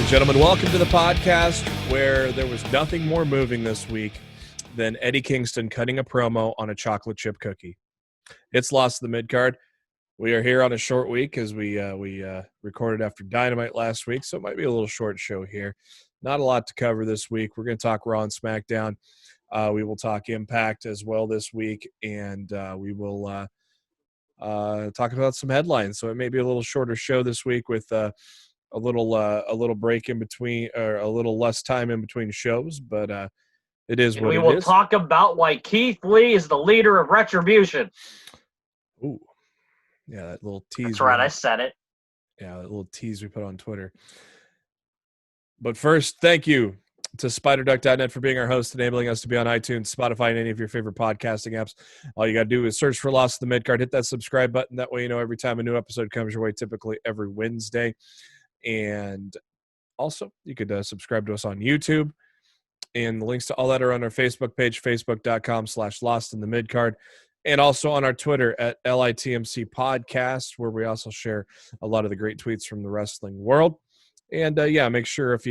Gentlemen, welcome to the podcast where there was nothing more moving this week than Eddie Kingston cutting a promo on a chocolate chip cookie. It's Lost in the Midcard. We are here on a short week as we recorded after Dynamite last week, so it might be a little short show here. Not a lot to cover this week. We're going to talk Raw and SmackDown. We will talk Impact as well this week, and we will talk about some headlines. So it may be a little shorter show this week with a little break in between, or a little less time in between shows, but it is what it is. We will talk about why Keith Lee is the leader of Retribution. Ooh, yeah, that little tease. That's right, I said it. Yeah, that little tease we put on Twitter. But first, thank you to SpiderDuck.net for being our host, enabling us to be on iTunes, Spotify, and any of your favorite podcasting apps. All you got to do is search for Lost in the Midcard, hit that subscribe button. That way you know every time a new episode comes your way, typically every Wednesday. And also, you could subscribe to us on YouTube. And the links to all that are on our Facebook page, facebook.com/Lost in the Midcard. And also on our Twitter at LITMC Podcast, where we also share a lot of the great tweets from the wrestling world. And make sure if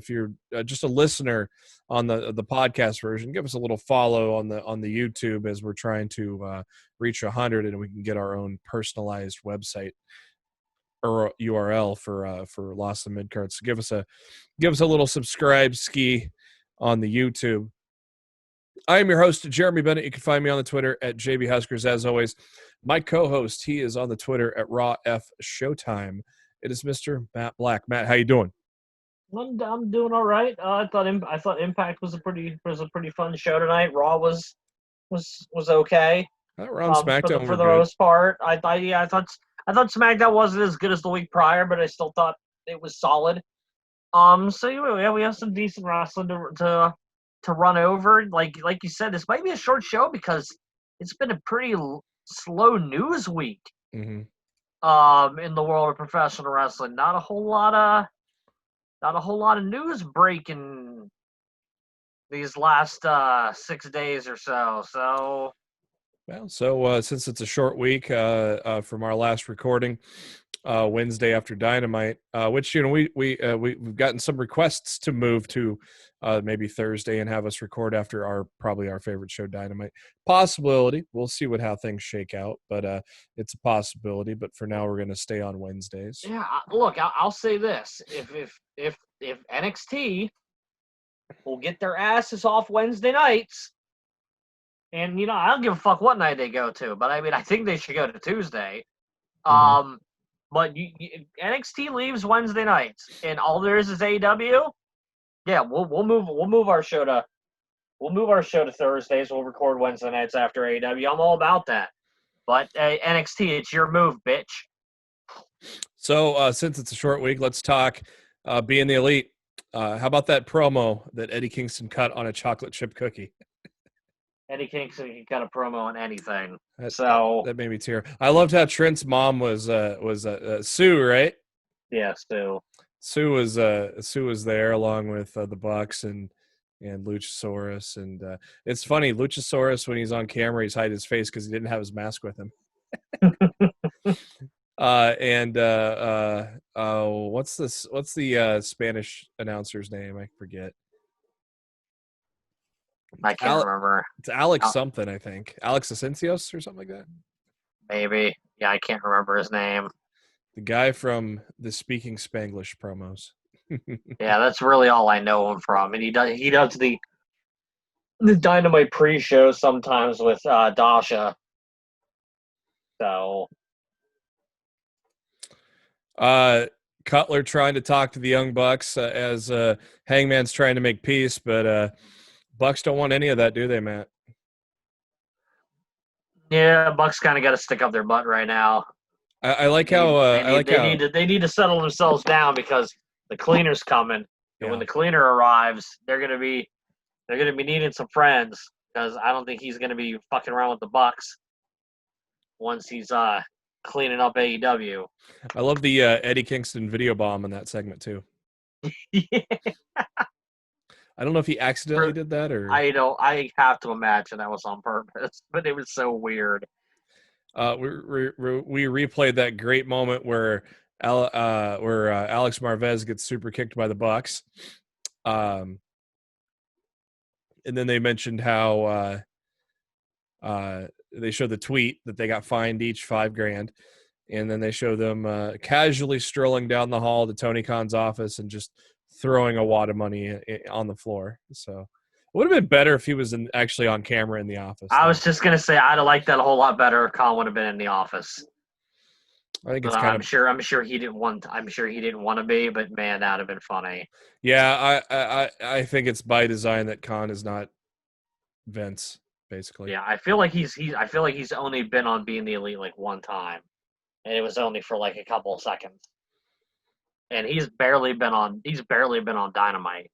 you're just a listener on the podcast version, give us a little follow on the YouTube as we're trying to reach 100, and we can get our own personalized website or URL for Lost in the Midcard. So give us a little subscribe ski on the YouTube. I am your host, Jeremy Bennett. You can find me on the Twitter at JB Huskers. As always, my co-host, he is on the Twitter at Raw F Showtime. It is Mr. Matt Black. Matt, how you doing? I'm doing all right. I thought Impact was a pretty fun show tonight. Raw was okay. Raw and SmackDown for the most part. I thought SmackDown wasn't as good as the week prior, but I still thought it was solid. So yeah, we have some decent wrestling to run over. Like you said, this might be a short show because it's been a pretty slow news week. Mm-hmm. In the world of professional wrestling, not a whole lot of news breaking these last 6 days or so. So. Well, so since it's a short week from our last recording, Wednesday after Dynamite, which we've gotten some requests to move to maybe Thursday and have us record after probably our favorite show, Dynamite. Possibility. We'll see how things shake out, but it's a possibility. But for now, we're going to stay on Wednesdays. Yeah, look, I'll say this: if NXT will get their asses off Wednesday nights. And, I don't give a fuck what night they go to, but I think they should go to Tuesday. Mm-hmm. But NXT leaves Wednesday nights, and all there is AEW. Yeah, we'll move our show to Thursdays. We'll record Wednesday nights after AEW. I'm all about that. But NXT, it's your move, bitch. So since it's a short week, let's talk being the Elite. How about that promo that Eddie Kingston cut on a chocolate chip cookie? Eddie Kingston can cut a promo on anything. That made me tear. I loved how Trent's mom was Sue, right? Yeah, Sue. Sue was there along with the Bucks and Luchasaurus, and it's funny. Luchasaurus, when he's on camera, he's hiding his face because he didn't have his mask with him. What's the Spanish announcer's name? I forget. I can't remember. It's Alex something, I think. Alex Asensios or something like that? Maybe. Yeah, I can't remember his name. The guy from the Speaking Spanglish promos. Yeah, that's really all I know him from. And he does the Dynamite pre-show sometimes with Dasha. So. Cutler trying to talk to the Young Bucks as Hangman's trying to make peace, but Bucks don't want any of that, do they, Matt? Yeah, Bucks kind of got to stick up their butt right now. I like how they need to settle themselves down because the cleaner's coming, and when the cleaner arrives, they're gonna be needing some friends, because I don't think he's going to be fucking around with the Bucks once he's cleaning up AEW. I love the Eddie Kingston video bomb in that segment too. Yeah. I don't know if he accidentally did that or I have to imagine that was on purpose, but it was so weird. we replayed that great moment where Alex Marvez gets super kicked by the Bucks, and then they mentioned how they showed the tweet that they got fined each $5,000, and then they show them casually strolling down the hall to Tony Khan's office and just throwing a wad of money on the floor. So it would have been better if he was actually on camera in the office. I was just gonna say I'd have liked that a whole lot better if Khan would have been in the office. I think it's kind of. I'm sure he didn't want. I'm sure he didn't want to be, but man, that'd have been funny. Yeah, I think it's by design that Khan is not Vince, basically. Yeah, I feel like he's only been on Being the Elite like one time, and it was only for like a couple of seconds. And he's barely been on Dynamite.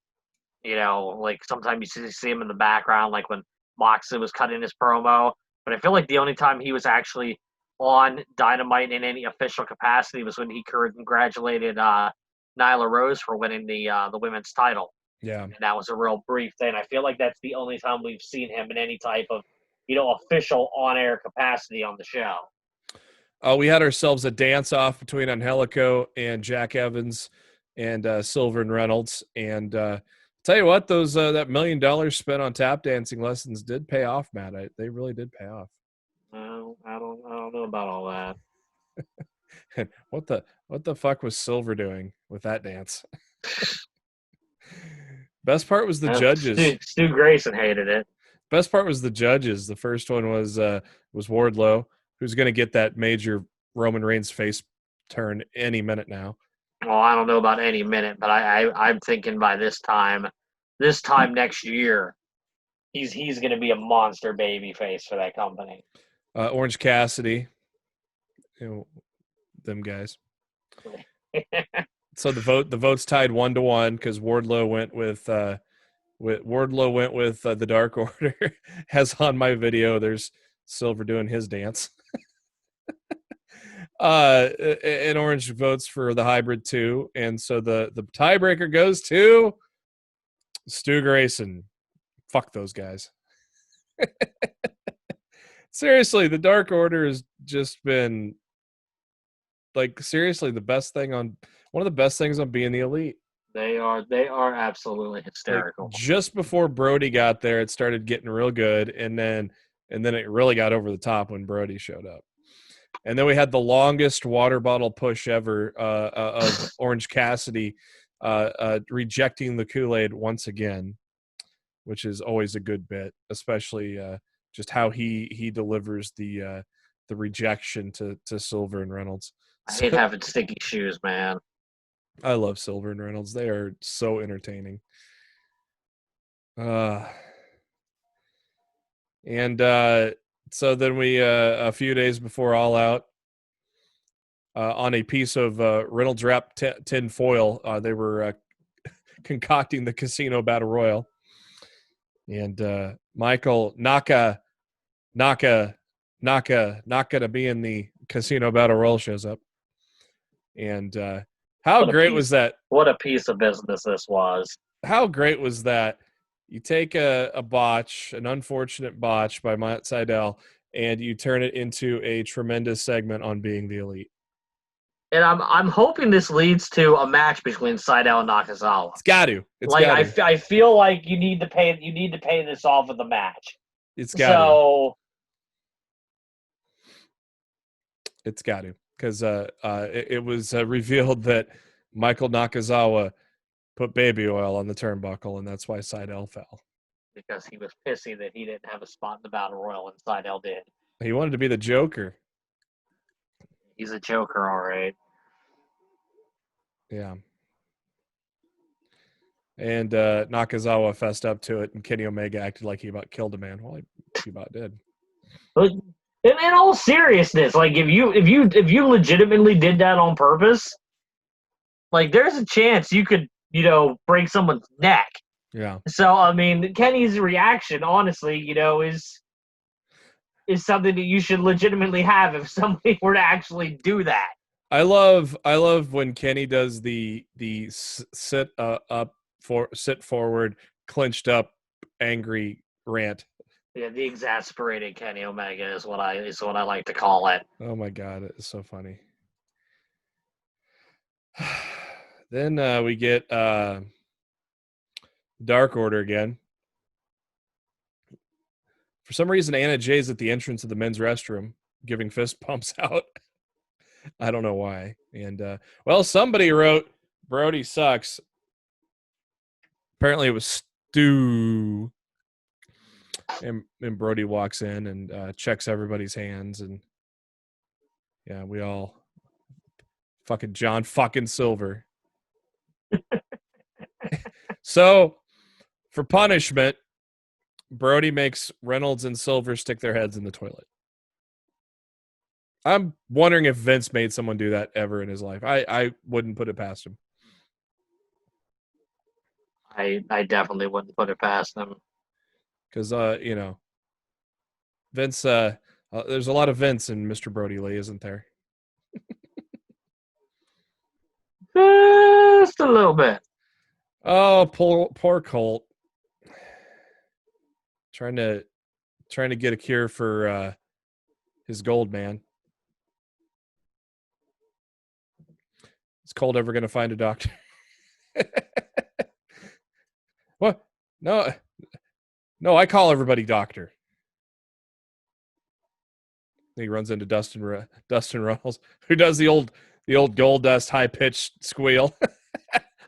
You know, like sometimes you see him in the background, like when Moxley was cutting his promo. But I feel like the only time he was actually on Dynamite in any official capacity was when he congratulated Nyla Rose for winning the women's title. Yeah, and that was a real brief thing. I feel like that's the only time we've seen him in any type of, official on-air capacity on the show. We had ourselves a dance-off between Angelico and Jack Evans and Silver and Reynolds. And tell you what, those that $1 million spent on tap dancing lessons did pay off, Matt. They really did pay off. I don't know about all that. And what the fuck was Silver doing with that dance? Best part was the judges. Stu Grayson hated it. Best part was the judges. The first one was Wardlow, who's going to get that major Roman Reigns face turn any minute now. Well, I don't know about any minute, but I'm thinking by this time next year, he's going to be a monster baby face for that company. Orange Cassidy, them guys. So the votes tied 1-1 because Wardlow went with the Dark Order. As on my video, there's Silver doing his dance. And Orange votes for the hybrid too, and so the tiebreaker goes to Stu Grayson. Fuck those guys. Seriously, the Dark Order has just been seriously one of the best things on Being the Elite. They are absolutely hysterical. Just before Brody got there, it started getting real good, and then it really got over the top when Brody showed up. And then we had the longest water bottle push ever of Orange Cassidy rejecting the Kool-Aid once again, which is always a good bit, especially just how he delivers the rejection to Silver and Reynolds. I hate having sticky shoes, man. I love Silver and Reynolds. They are so entertaining. So then we, a few days before All Out, on a piece of Reynolds wrap tin foil, they were concocting the Casino Battle Royal. And Michael Naka to be in the Casino Battle Royal shows up. And how great was that? What a piece of business this was. How great was that? You take a botch, an unfortunate botch by Matt Sydal, and you turn it into a tremendous segment on Being the Elite. And I'm hoping this leads to a match between Sydal and Nakazawa. It's got to. I feel like you need to pay this off with a match. It's got to. It's got to, because it was revealed that Michael Nakazawa put baby oil on the turnbuckle, and that's why Sydal fell. Because he was pissy that he didn't have a spot in the Battle Royal, and Sydal did. He wanted to be the Joker. He's a Joker, all right. Yeah. And Nakazawa fessed up to it, and Kenny Omega acted like he about killed a man. Well, he about did. But in all seriousness, like if you legitimately did that on purpose, like there's a chance you could, break someone's neck Yeah. So I mean, Kenny's reaction, honestly, is something that you should legitimately have if somebody were to actually do that. I love when Kenny does the sit forward, clinched up, angry rant. Yeah, the exasperated Kenny Omega is what I like to call it. Oh my god, it's so funny. Then we get Dark Order again. For some reason, Anna Jay's at the entrance of the men's restroom giving fist pumps out. I don't know why. And well, somebody wrote Brody sucks. Apparently, it was Stu. And Brody walks in and checks everybody's hands, and yeah, we all fucking John fucking Silver. So for punishment, Brody makes Reynolds and Silver stick their heads in the toilet. I'm wondering if Vince made someone do that ever in his life. I wouldn't put it past him. I definitely wouldn't put it past them. Because, Vince, there's a lot of Vince in Mr. Brody Lee, isn't there? Just a little bit. Oh, poor Colt. Trying to get a cure for his gold man. Is Colt ever going to find a doctor? What? No, I call everybody doctor. He runs into Dustin Runnels, who does the old Gold Dust high pitched squeal.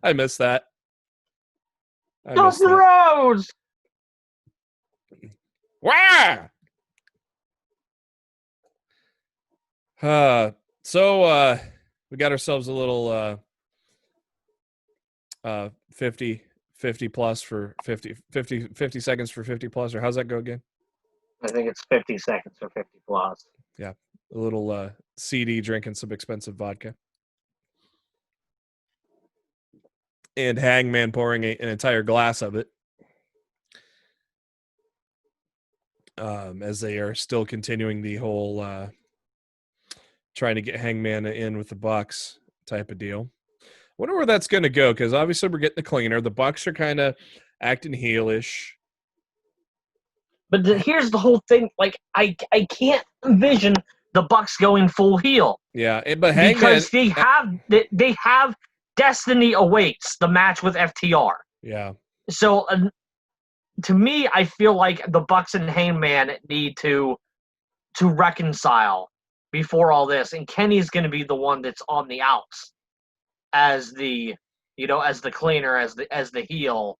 I miss that. Dustin Rhodes. Wow. So we got ourselves a little 50 plus for 50 seconds for 50 plus, or how's that go again? I think it's 50 seconds or 50 plus. Yeah, a little CD drinking some expensive vodka, and Hangman pouring an entire glass of it, as they are still continuing the whole trying to get Hangman in with the Bucks type of deal. Wonder where that's going to go, because obviously we're getting the cleaner. The Bucks are kind of acting heelish. But here's the whole thing: like, I can't envision the Bucks going full heel. Yeah, but Hangman, because they have Destiny Awaits, the match with FTR. Yeah. So to me, I feel like the Bucks and Hangman need to reconcile before all this, and Kenny's going to be the one that's on the outs as the cleaner, as the heel.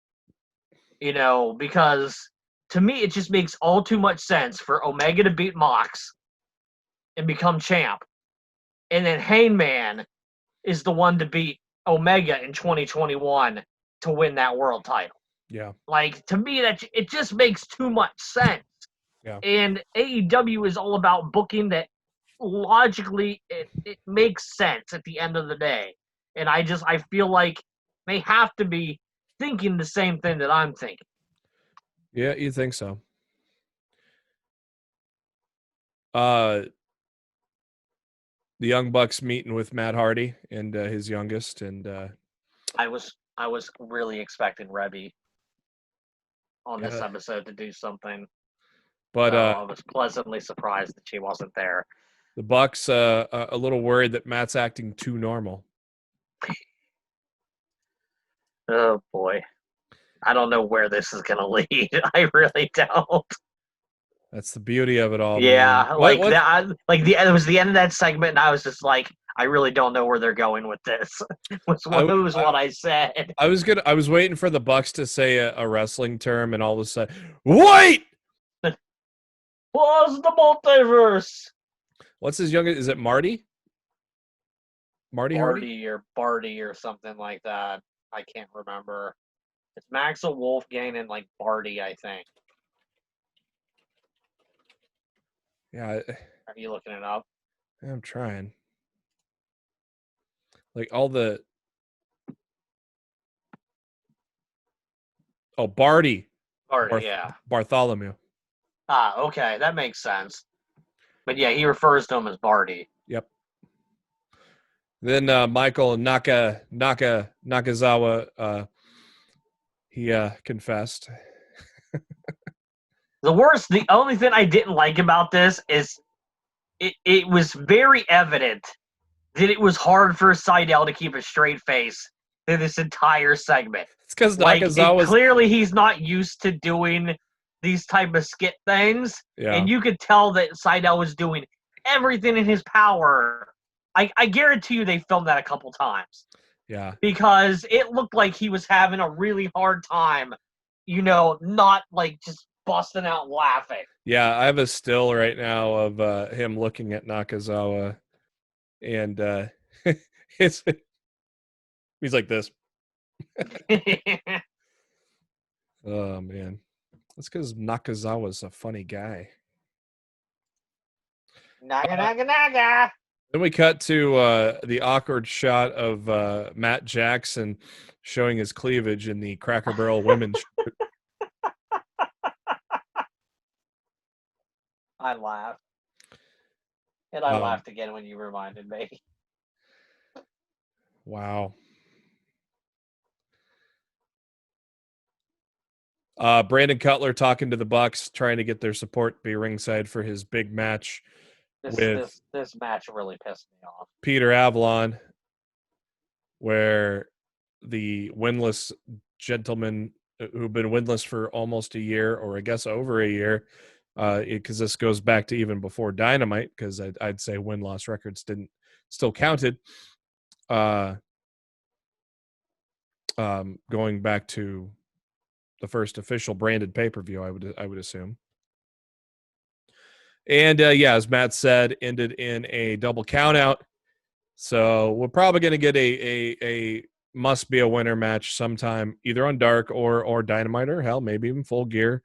Because to me, it just makes all too much sense for Omega to beat Mox and become champ, and then Hangman is the one to beat Omega in 2021 to win that world title. Yeah. Like, to me, that it just makes too much sense. Yeah. And AEW is all about booking that logically it makes sense at the end of the day. And I feel like they have to be thinking the same thing that I'm thinking. Yeah, you think so? The Young Bucks meeting with Matt Hardy and his youngest, and I was really expecting Rebby on this episode to do something, but so I was pleasantly surprised that she wasn't there. The Bucks a little worried that Matt's acting too normal. Oh boy, I don't know where this is gonna lead. I really don't. That's the beauty of it all. Yeah, man. like that. It was the end of that segment, and I was just like, I really don't know where they're going with this. was what I said. I was waiting for the Bucks to say a wrestling term, and all of a sudden, wait! Was the multiverse? What's his youngest? Is it Marty? Marty Hardy or Barty or something like that. I can't remember. It's Maxwell Wolfgang and like Barty, I think. Yeah. Are you looking it up? I'm trying. Like all the Oh, Barty. Or yeah. Bartholomew. Ah, okay, that makes sense. But yeah, he refers to him as Barty. Yep. Then Michael Nakazawa, he confessed. The only thing I didn't like about this is it was very evident that it was hard for Seidel to keep a straight face through this entire segment. It's because Like, Nakazawa's clearly he's not used to doing these type of skit things, yeah. and you could tell that Seidel was doing everything in his power. I guarantee you they filmed that a couple times. Yeah. Because it looked like he was having a really hard time, not like just busting out laughing. Yeah, I have a still right now of him looking at Nakazawa, and he's like this. Oh man, that's because Nakazawa's a funny guy. Naga naga naga. Then we cut to the awkward shot of Matt Jackson showing his cleavage in the Cracker Barrel women's shirt. I laughed. And I laughed again when you reminded me. Wow. Brandon Cutler talking to the Bucks, trying to get their support to be ringside for his big match with this match really pissed me off. Peter Avalon, where the winless gentleman who've been winless for almost a year, or I guess over a year, because this goes back to even before Dynamite, because I'd say win-loss records didn't still counted. Going back to the first official branded pay-per-view, I would assume. And yeah, as Matt said, ended in a double countout. So we're probably going to get a must be a winner match sometime, either on Dark or Dynamite, or hell, maybe even Full Gear.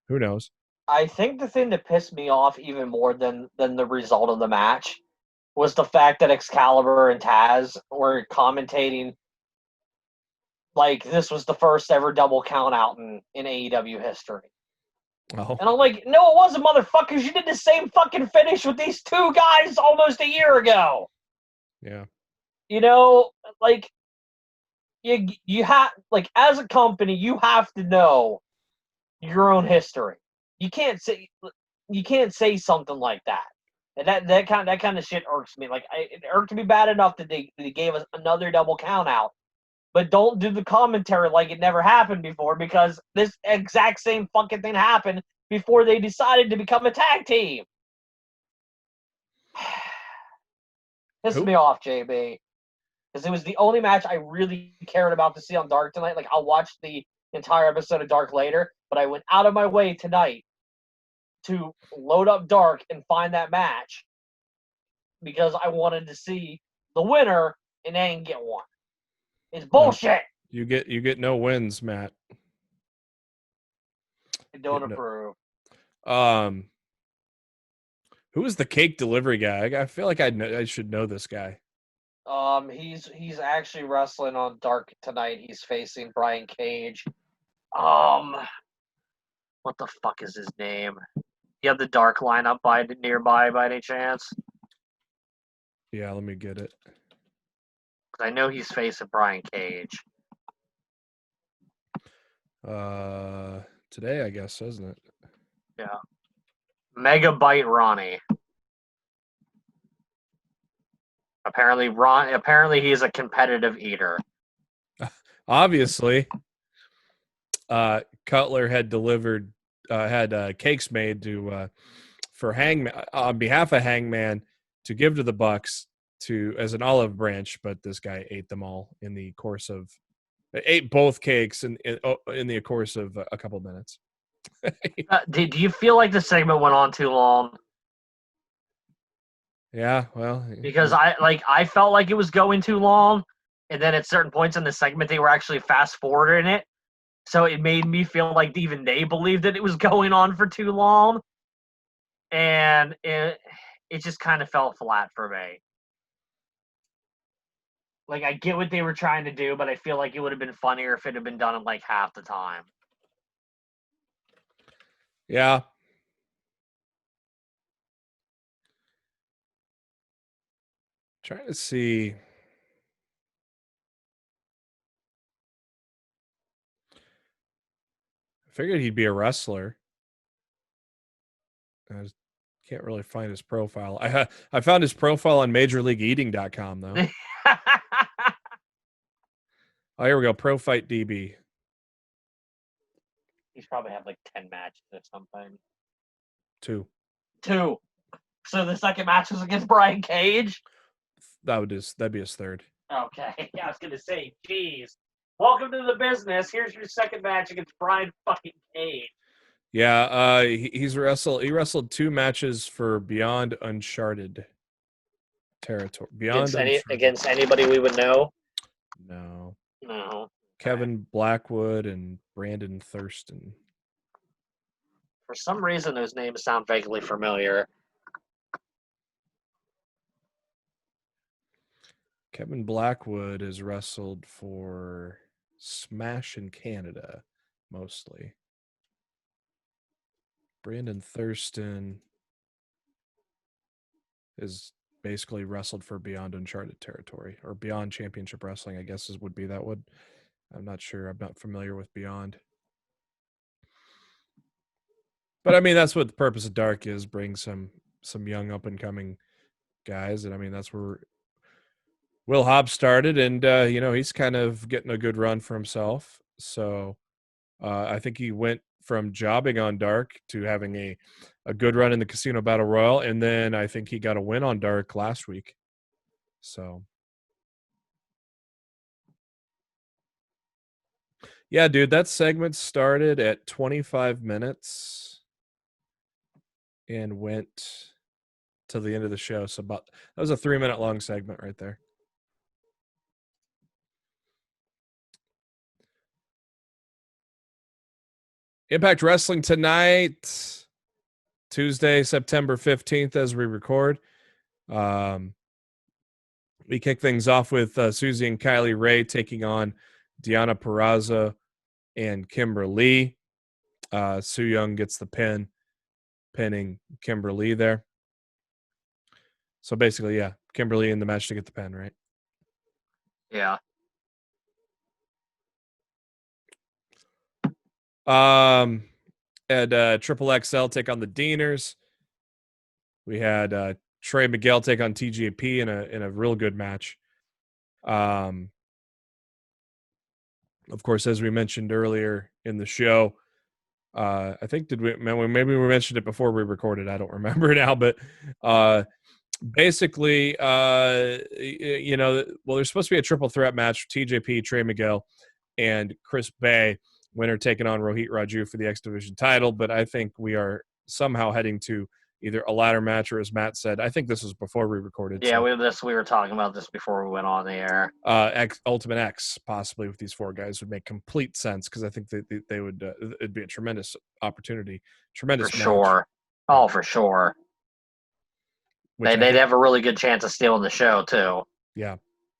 Who knows? I think the thing that pissed me off even more than the result of the match was the fact that Excalibur and Taz were commentating like this was the first ever double count out in AEW history. Oh. And I'm like, no, it wasn't, motherfuckers. You did the same fucking finish with these two guys almost a year ago. Yeah. Like, you have, like, as a company, you have to know your own history. You can't say something like that. And that kind of shit irks me. Like, it irked me bad enough that they gave us another double count out. But don't do the commentary like it never happened before, because this exact same fucking thing happened before they decided to become a tag team. Pissed me off, JB. Because it was the only match I really cared about to see on Dark tonight. Like, I'll watch the entire episode of Dark later, but I went out of my way tonight to load up Dark and find that match because I wanted to see the winner and I didn't get one. It's bullshit. You get no wins, Matt. I don't approve. Who is the cake delivery guy? I feel like I should know this guy. He's actually wrestling on Dark tonight. He's facing Brian Cage. What the fuck is his name? You have the Dark lineup nearby by any chance? Yeah, let me get it. I know he's facing Brian Cage. Today, I guess, isn't it? Yeah. Megabyte Ronnie. Apparently he's a competitive eater. Obviously. Cutler had delivered had cakes made to for Hangman on behalf of Hangman to give to the Bucks as an olive branch, but this guy ate them all in the course of ate both cakes in the course of a couple of minutes. Do you feel like the segment went on too long? Yeah, well, because I felt like it was going too long, and then at certain points in the segment they were actually fast forwarding it, so it made me feel like even they believed that it was going on for too long, and it just kind of fell flat for me. Like, I get what they were trying to do, but I feel like it would have been funnier if it had been done in like half the time. Yeah. Trying to see. I figured he'd be a wrestler. I just can't really find his profile. I found his profile on MajorLeagueEating.com though. Oh, here we go. Pro Fight DB. He's probably had like 10 matches or something. 2. So the second match was against Brian Cage? That'd be his third. Okay. I was going to say, geez. Welcome to the business. Here's your second match against Brian fucking Cage. Yeah, he wrestled 2 matches for Beyond Uncharted territory. Against anybody we would know? No. No. Kevin Blackwood and Brandon Thurston. For some reason, those names sound vaguely familiar. Kevin Blackwood has wrestled for Smash in Canada, mostly. Brandon Thurston is basically wrestled for Beyond Uncharted territory, or Beyond Championship Wrestling, I guess would be that one. I'm not sure. I'm not familiar with Beyond. But I mean, that's what the purpose of Dark is: bring some young up and coming guys, and I mean that's where Will Hobbs started, and he's kind of getting a good run for himself. So I think he went from jobbing on Dark to having a good run in the Casino Battle Royal, and then I think he got a win on Dark last week. So yeah, dude, that segment started at 25 minutes and went to the end of the show. So that was a 3-minute long segment right there. Impact Wrestling tonight, Tuesday, September 15th, as we record. We kick things off with Susie and Kylie Ray taking on Deonna Purrazzo and Kimberly. Su Yung gets the pinning Kimberly there. So basically, yeah, Kimberly in the match to get the pin, right? Yeah. And Triple XL take on the Deaners. We had Trey Miguel take on TJP in a real good match. Of course, as we mentioned earlier in the show, I think maybe we mentioned it before we recorded. I don't remember now, but basically, there's supposed to be a triple threat match: TJP, Trey Miguel, and Chris Bay. Winner taking on Rohit Raju for the X Division title. But I think we are somehow heading to either a ladder match, or as Matt said, I think this was before we recorded. Yeah, we were talking about this before we went on the air. Ultimate X possibly with these 4 guys would make complete sense, because I think they would it'd be a tremendous opportunity, tremendous for match. Sure. Oh, for sure. They'd have a really good chance of stealing the show too. Yeah,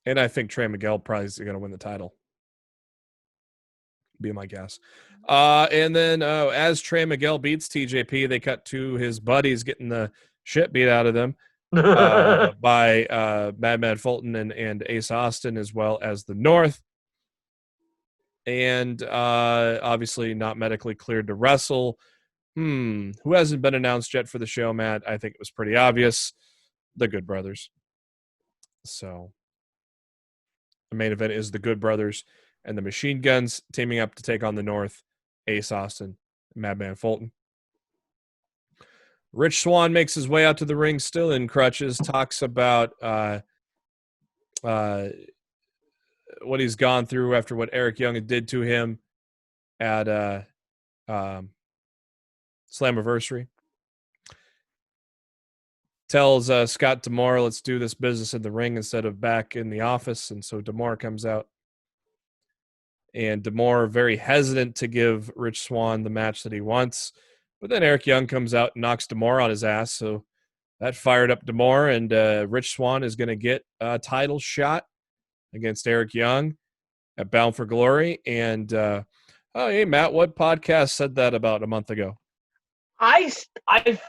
and I think Trey Miguel probably is going to win the title. Be my guess. And then as Trey Miguel beats TJP, they cut to his buddies getting the shit beat out of them by Madman Fulton and Ace Austin, as well as the North. And obviously not medically cleared to wrestle. Who hasn't been announced yet for the show, Matt? I think it was pretty obvious. The Good Brothers. So the main event is the Good Brothers and the Machine Guns teaming up to take on the North, Ace Austin, and Madman Fulton. Rich Swann makes his way out to the ring, still in crutches, talks about what he's gone through after what Eric Young did to him at Slammiversary. Tells Scott D'Amore, let's do this business in the ring instead of back in the office. And so D'Amore comes out. And D'Amore very hesitant to give Rich Swann the match that he wants. But then Eric Young comes out and knocks D'Amore on his ass. So that fired up D'Amore, and Rich Swann is going to get a title shot against Eric Young at Bound for Glory. And, hey, Matt, what podcast said that about a month ago? I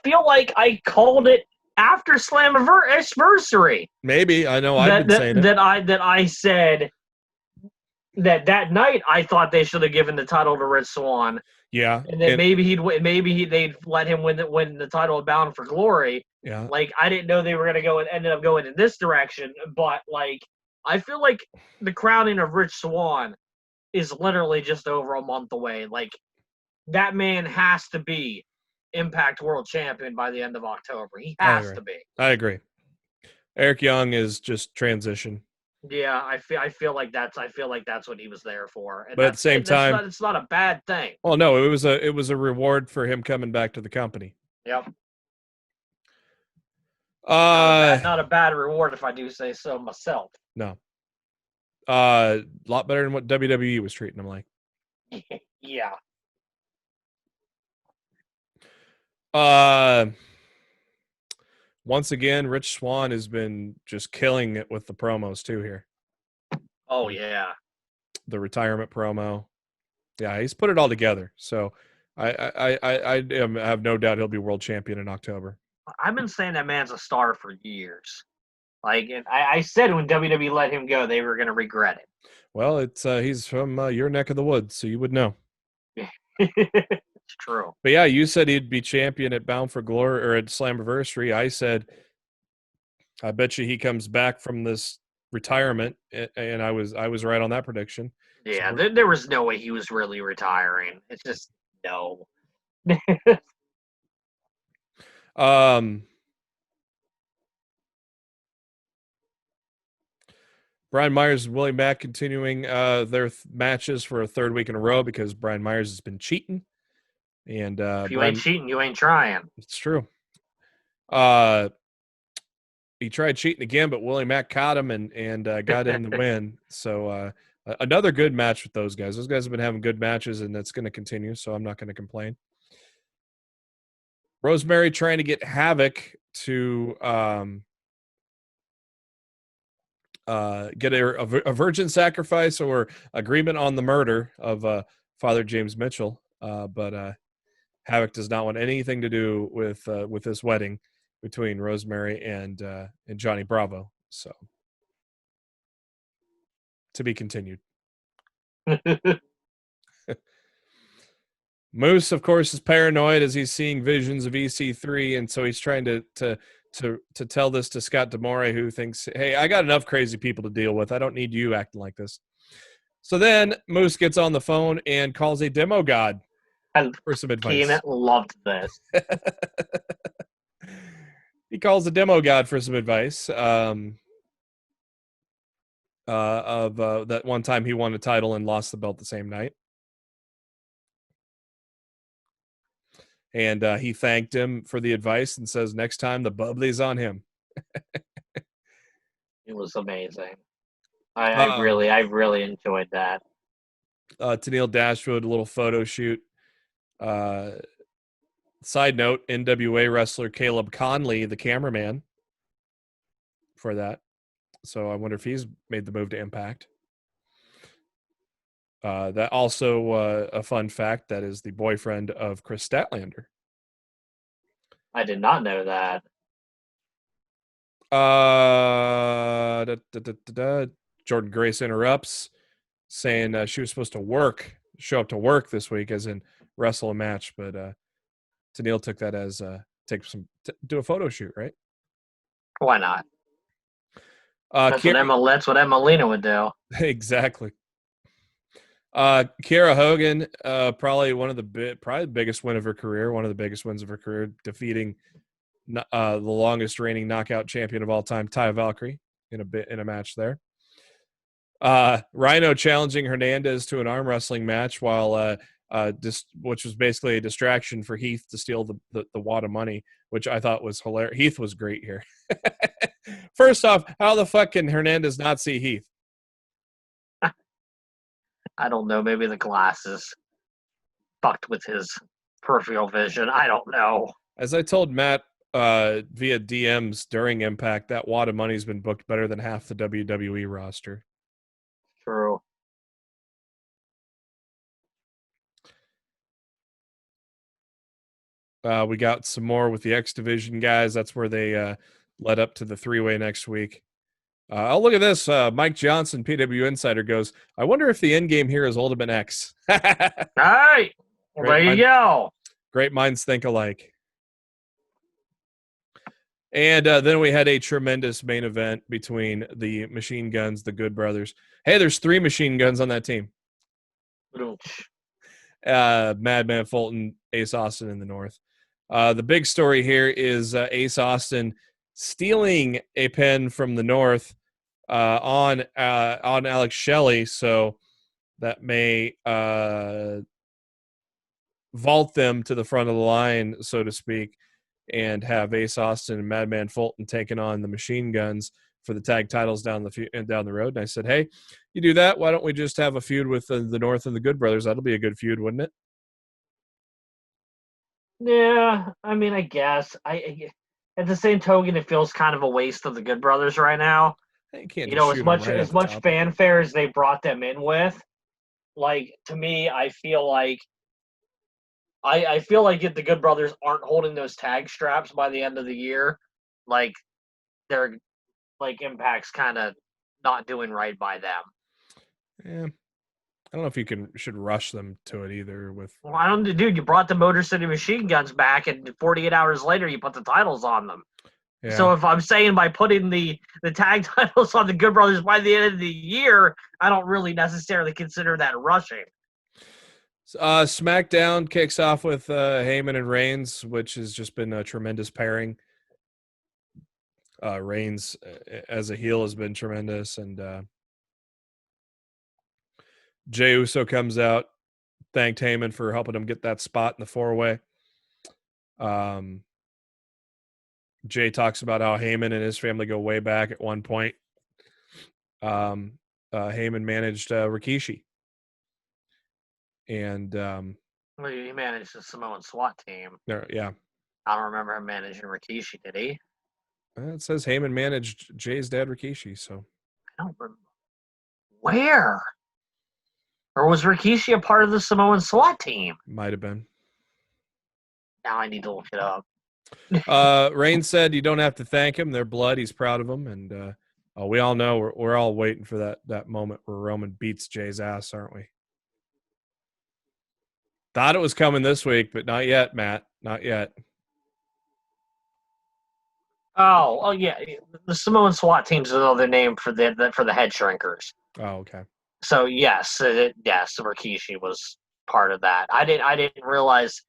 feel like I called it after Slammiversary. Maybe. I know I've been saying it. That I said that night I thought they should have given the title to Rich Swann. Yeah. And then they'd let him win the title of Bound for Glory. Yeah. Like, I didn't know they were gonna ended up going in this direction, but like I feel like the crowning of Rich Swann is literally just over a month away. Like, that man has to be Impact World Champion by the end of October. He has to be. I agree. Eric Young is just transition. Yeah, I feel like that's what he was there for. And but at the same time, it's not a bad thing. Well, no, it was a reward for him coming back to the company. Yep. Not a bad reward, if I do say so myself. No. A lot better than what WWE was treating him like. Yeah. Once again, Rich Swann has been just killing it with the promos too here. Oh yeah. The retirement promo. Yeah, he's put it all together. So I have no doubt he'll be world champion in October. I've been saying that man's a star for years. Like, and I said when WWE let him go, they were going to regret it. Well, it's he's from your neck of the woods, so you would know. It's true. But yeah, you said he'd be champion at Bound for Glory or at Slammiversary. I said, I bet you he comes back from this retirement, and I was right on that prediction. Yeah, so, there was no way he was really retiring. It's just no. Brian Myers and Willie Mack continuing their matches for a third week in a row because Brian Myers has been cheating. And if you ain't cheating, you ain't trying. It's true. He tried cheating again, but Willie Mack caught him and got in the win. So another good match with those guys. Those guys have been having good matches, and that's going to continue, so I'm not going to complain. Rosemary trying to get Havoc to get a virgin sacrifice or agreement on the murder of Father James Mitchell, but Havoc does not want anything to do with this wedding between Rosemary and Johnny Bravo. So, to be continued. Moose, of course, is paranoid as he's seeing visions of EC3, and so he's trying to tell this to Scott D'Amore, who thinks, hey, I got enough crazy people to deal with. I don't need you acting like this. So then Moose gets on the phone and calls a demo god for some advice. Keenan loved this. He calls a demo god for some advice of that one time he won a title and lost the belt the same night. And he thanked him for the advice and says, next time the bubbly's on him. It was amazing. I really enjoyed that. Tennille Dashwood, a little photo shoot. Side note, NWA wrestler Caleb Conley, the cameraman for that. So I wonder if he's made the move to Impact. That also a fun fact, that is the boyfriend of Chris Statlander. I did not know that. Jordan Grace interrupts, saying she was supposed to show up to work this week, as in wrestle a match, but Tennille took that as do a photo shoot, right? Why not? That's what Emmalina would do. Exactly. Kiera Hogan, probably the biggest win of her career, one of the biggest wins of her career, defeating the longest reigning knockout champion of all time, Taya Valkyrie, in a match there. Rhino challenging Hernandez to an arm wrestling match, while which was basically a distraction for Heath to steal the wad of money, which I thought was hilarious. Heath was great here. First off, how the fuck can Hernandez not see Heath? I don't know. Maybe the glasses fucked with his peripheral vision. I don't know. As I told Matt via DMs during Impact, that wad of money's been booked better than half the WWE roster. True. We got some more with the X Division guys. That's where they led up to the 3-way next week. Oh, look at this. Mike Johnson, PW Insider, goes, I wonder if the end game here is Ultimate X. All right. Well, there you go. Great minds think alike. And then we had a tremendous main event between the Machine Guns, the Good Brothers. Hey, there's 3 Machine Guns on that team. Madman Fulton, Ace Austin in the North. The big story here is Ace Austin stealing a pin from the North on Alex Shelley, so that may vault them to the front of the line, so to speak, and have Ace Austin and Madman Fulton taking on the Machine Guns for the tag titles down the road. And I said, hey, you do that, why don't we just have a feud with the North and the Good Brothers? That'll be a good feud, wouldn't it? Yeah, I mean, I guess. At the same token, it feels kind of a waste of the Good Brothers right now. As much fanfare as they brought them in with, like, to me, I feel like if the Good Brothers aren't holding those tag straps by the end of the year, like, they're like Impact's kind of not doing right by them. Yeah. I don't know if you should rush them to it either. Well, I don't, dude. You brought the Motor City Machine Guns back, and 48 hours later, you put the titles on them. Yeah. So if I'm saying by putting the tag titles on the Good Brothers by the end of the year, I don't really necessarily consider that rushing. SmackDown kicks off with Heyman and Reigns, which has just been a tremendous pairing. Reigns as a heel has been tremendous, and Jey Uso comes out, thanked Heyman for helping him get that spot in the 4-way. Jey talks about how Heyman and his family go way back at one point. Heyman managed Rikishi. And he managed the Samoan SWAT team. Yeah. I don't remember him managing Rikishi, did he? It says Heyman managed Jay's dad, Rikishi, so. I don't remember. Where? Or was Rikishi a part of the Samoan SWAT team? Might have been. Now I need to look it up. Reigns said you don't have to thank him. They're blood. He's proud of them. And we all know we're all waiting for that moment where Roman beats Jay's ass, aren't we? Thought it was coming this week, but not yet, Matt. Not yet. Oh yeah. The Samoan SWAT team's another name for the head shrinkers. Oh, okay. So yes, Rikishi was part of that. I didn't realize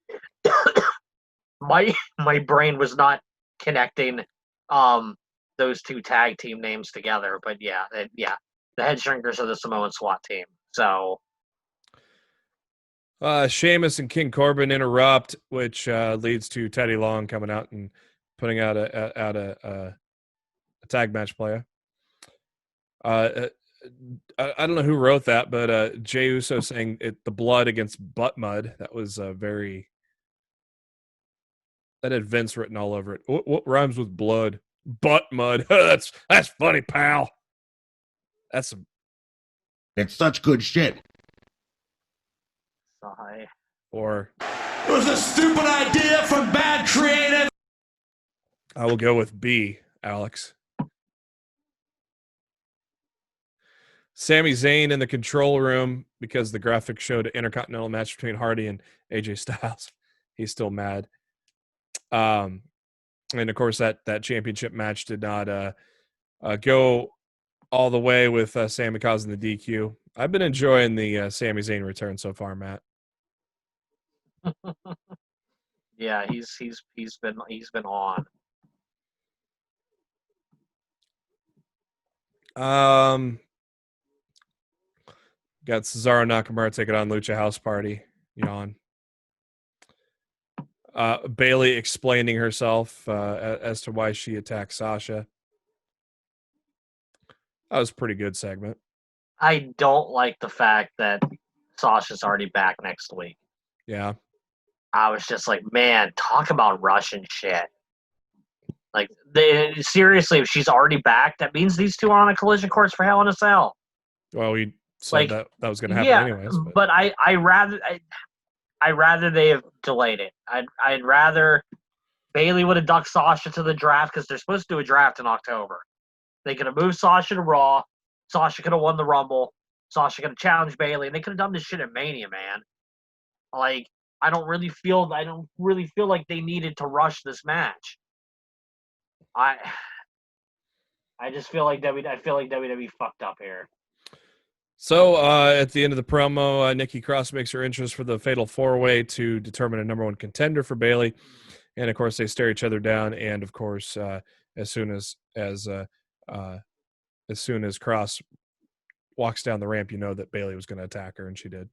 my brain was not connecting those two tag team names together. But yeah, the head shrinkers are the Samoan SWAT team. So Sheamus and King Corbin interrupt, which leads to Teddy Long coming out and putting out a tag match player. I don't know who wrote that, but Jey Uso saying the blood against butt mud. That was that had Vince written all over it. What rhymes with blood? Butt mud. That's funny, pal. It's such good shit. Sigh. Or it was a stupid idea from bad creative. I will go with B, Alex. Sami Zayn in the control room because the graphic showed an intercontinental match between Hardy and AJ Styles. He's still mad. And of course that championship match did not go all the way with Sami causing the DQ. I've been enjoying the Sami Zayn return so far, Matt. Yeah, he's been on. Got Cesaro Nakamura taking on Lucha House Party. Yawn. Bayley explaining herself as to why she attacked Sasha. That was a pretty good segment. I don't like the fact that Sasha's already back next week. Yeah. I was just like, man, talk about Russian shit. Like, seriously, if she's already back, that means these two are on a collision course for Hell in a Cell. Well, we said that was going to happen anyways. But I I'd rather they have delayed it. I'd rather Bailey would have ducked Sasha to the draft because they're supposed to do a draft in October. They could have moved Sasha to Raw. Sasha could have won the Rumble. Sasha could have challenged Bailey, and they could have done this shit at Mania, man. Like, I don't really feel like they needed to rush this match. I just feel like WWE fucked up here. So at the end of the promo, Nikki Cross makes her interest for the Fatal 4-Way to determine a number one contender for Bailey, and of course they stare each other down. And of course, as soon as Cross walks down the ramp, you know that Bailey was going to attack her, and she did.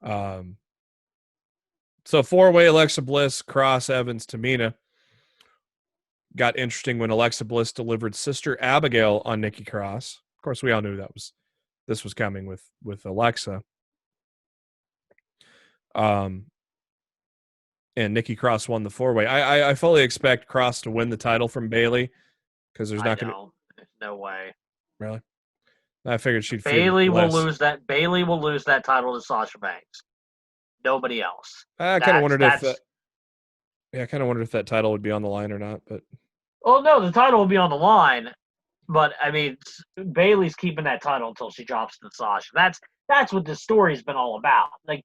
So 4-Way: Alexa Bliss, Cross, Evans, Tamina. Got interesting when Alexa Bliss delivered Sister Abigail on Nikki Cross. Of course, we all knew this was coming with Alexa. And Nikki Cross won the 4-Way. I fully expect Cross to win the title from Bailey because there's not going to. There's no way. Really? I figured she'd. Bailey will lose that. Bailey will lose that title to Sasha Banks. Nobody else. I kind of wondered if. I kind of wondered if that title would be on the line or not, but. Well, no, the title will be on the line, but I mean, Bailey's keeping that title until she drops to Sasha. That's what this story's been all about. Like,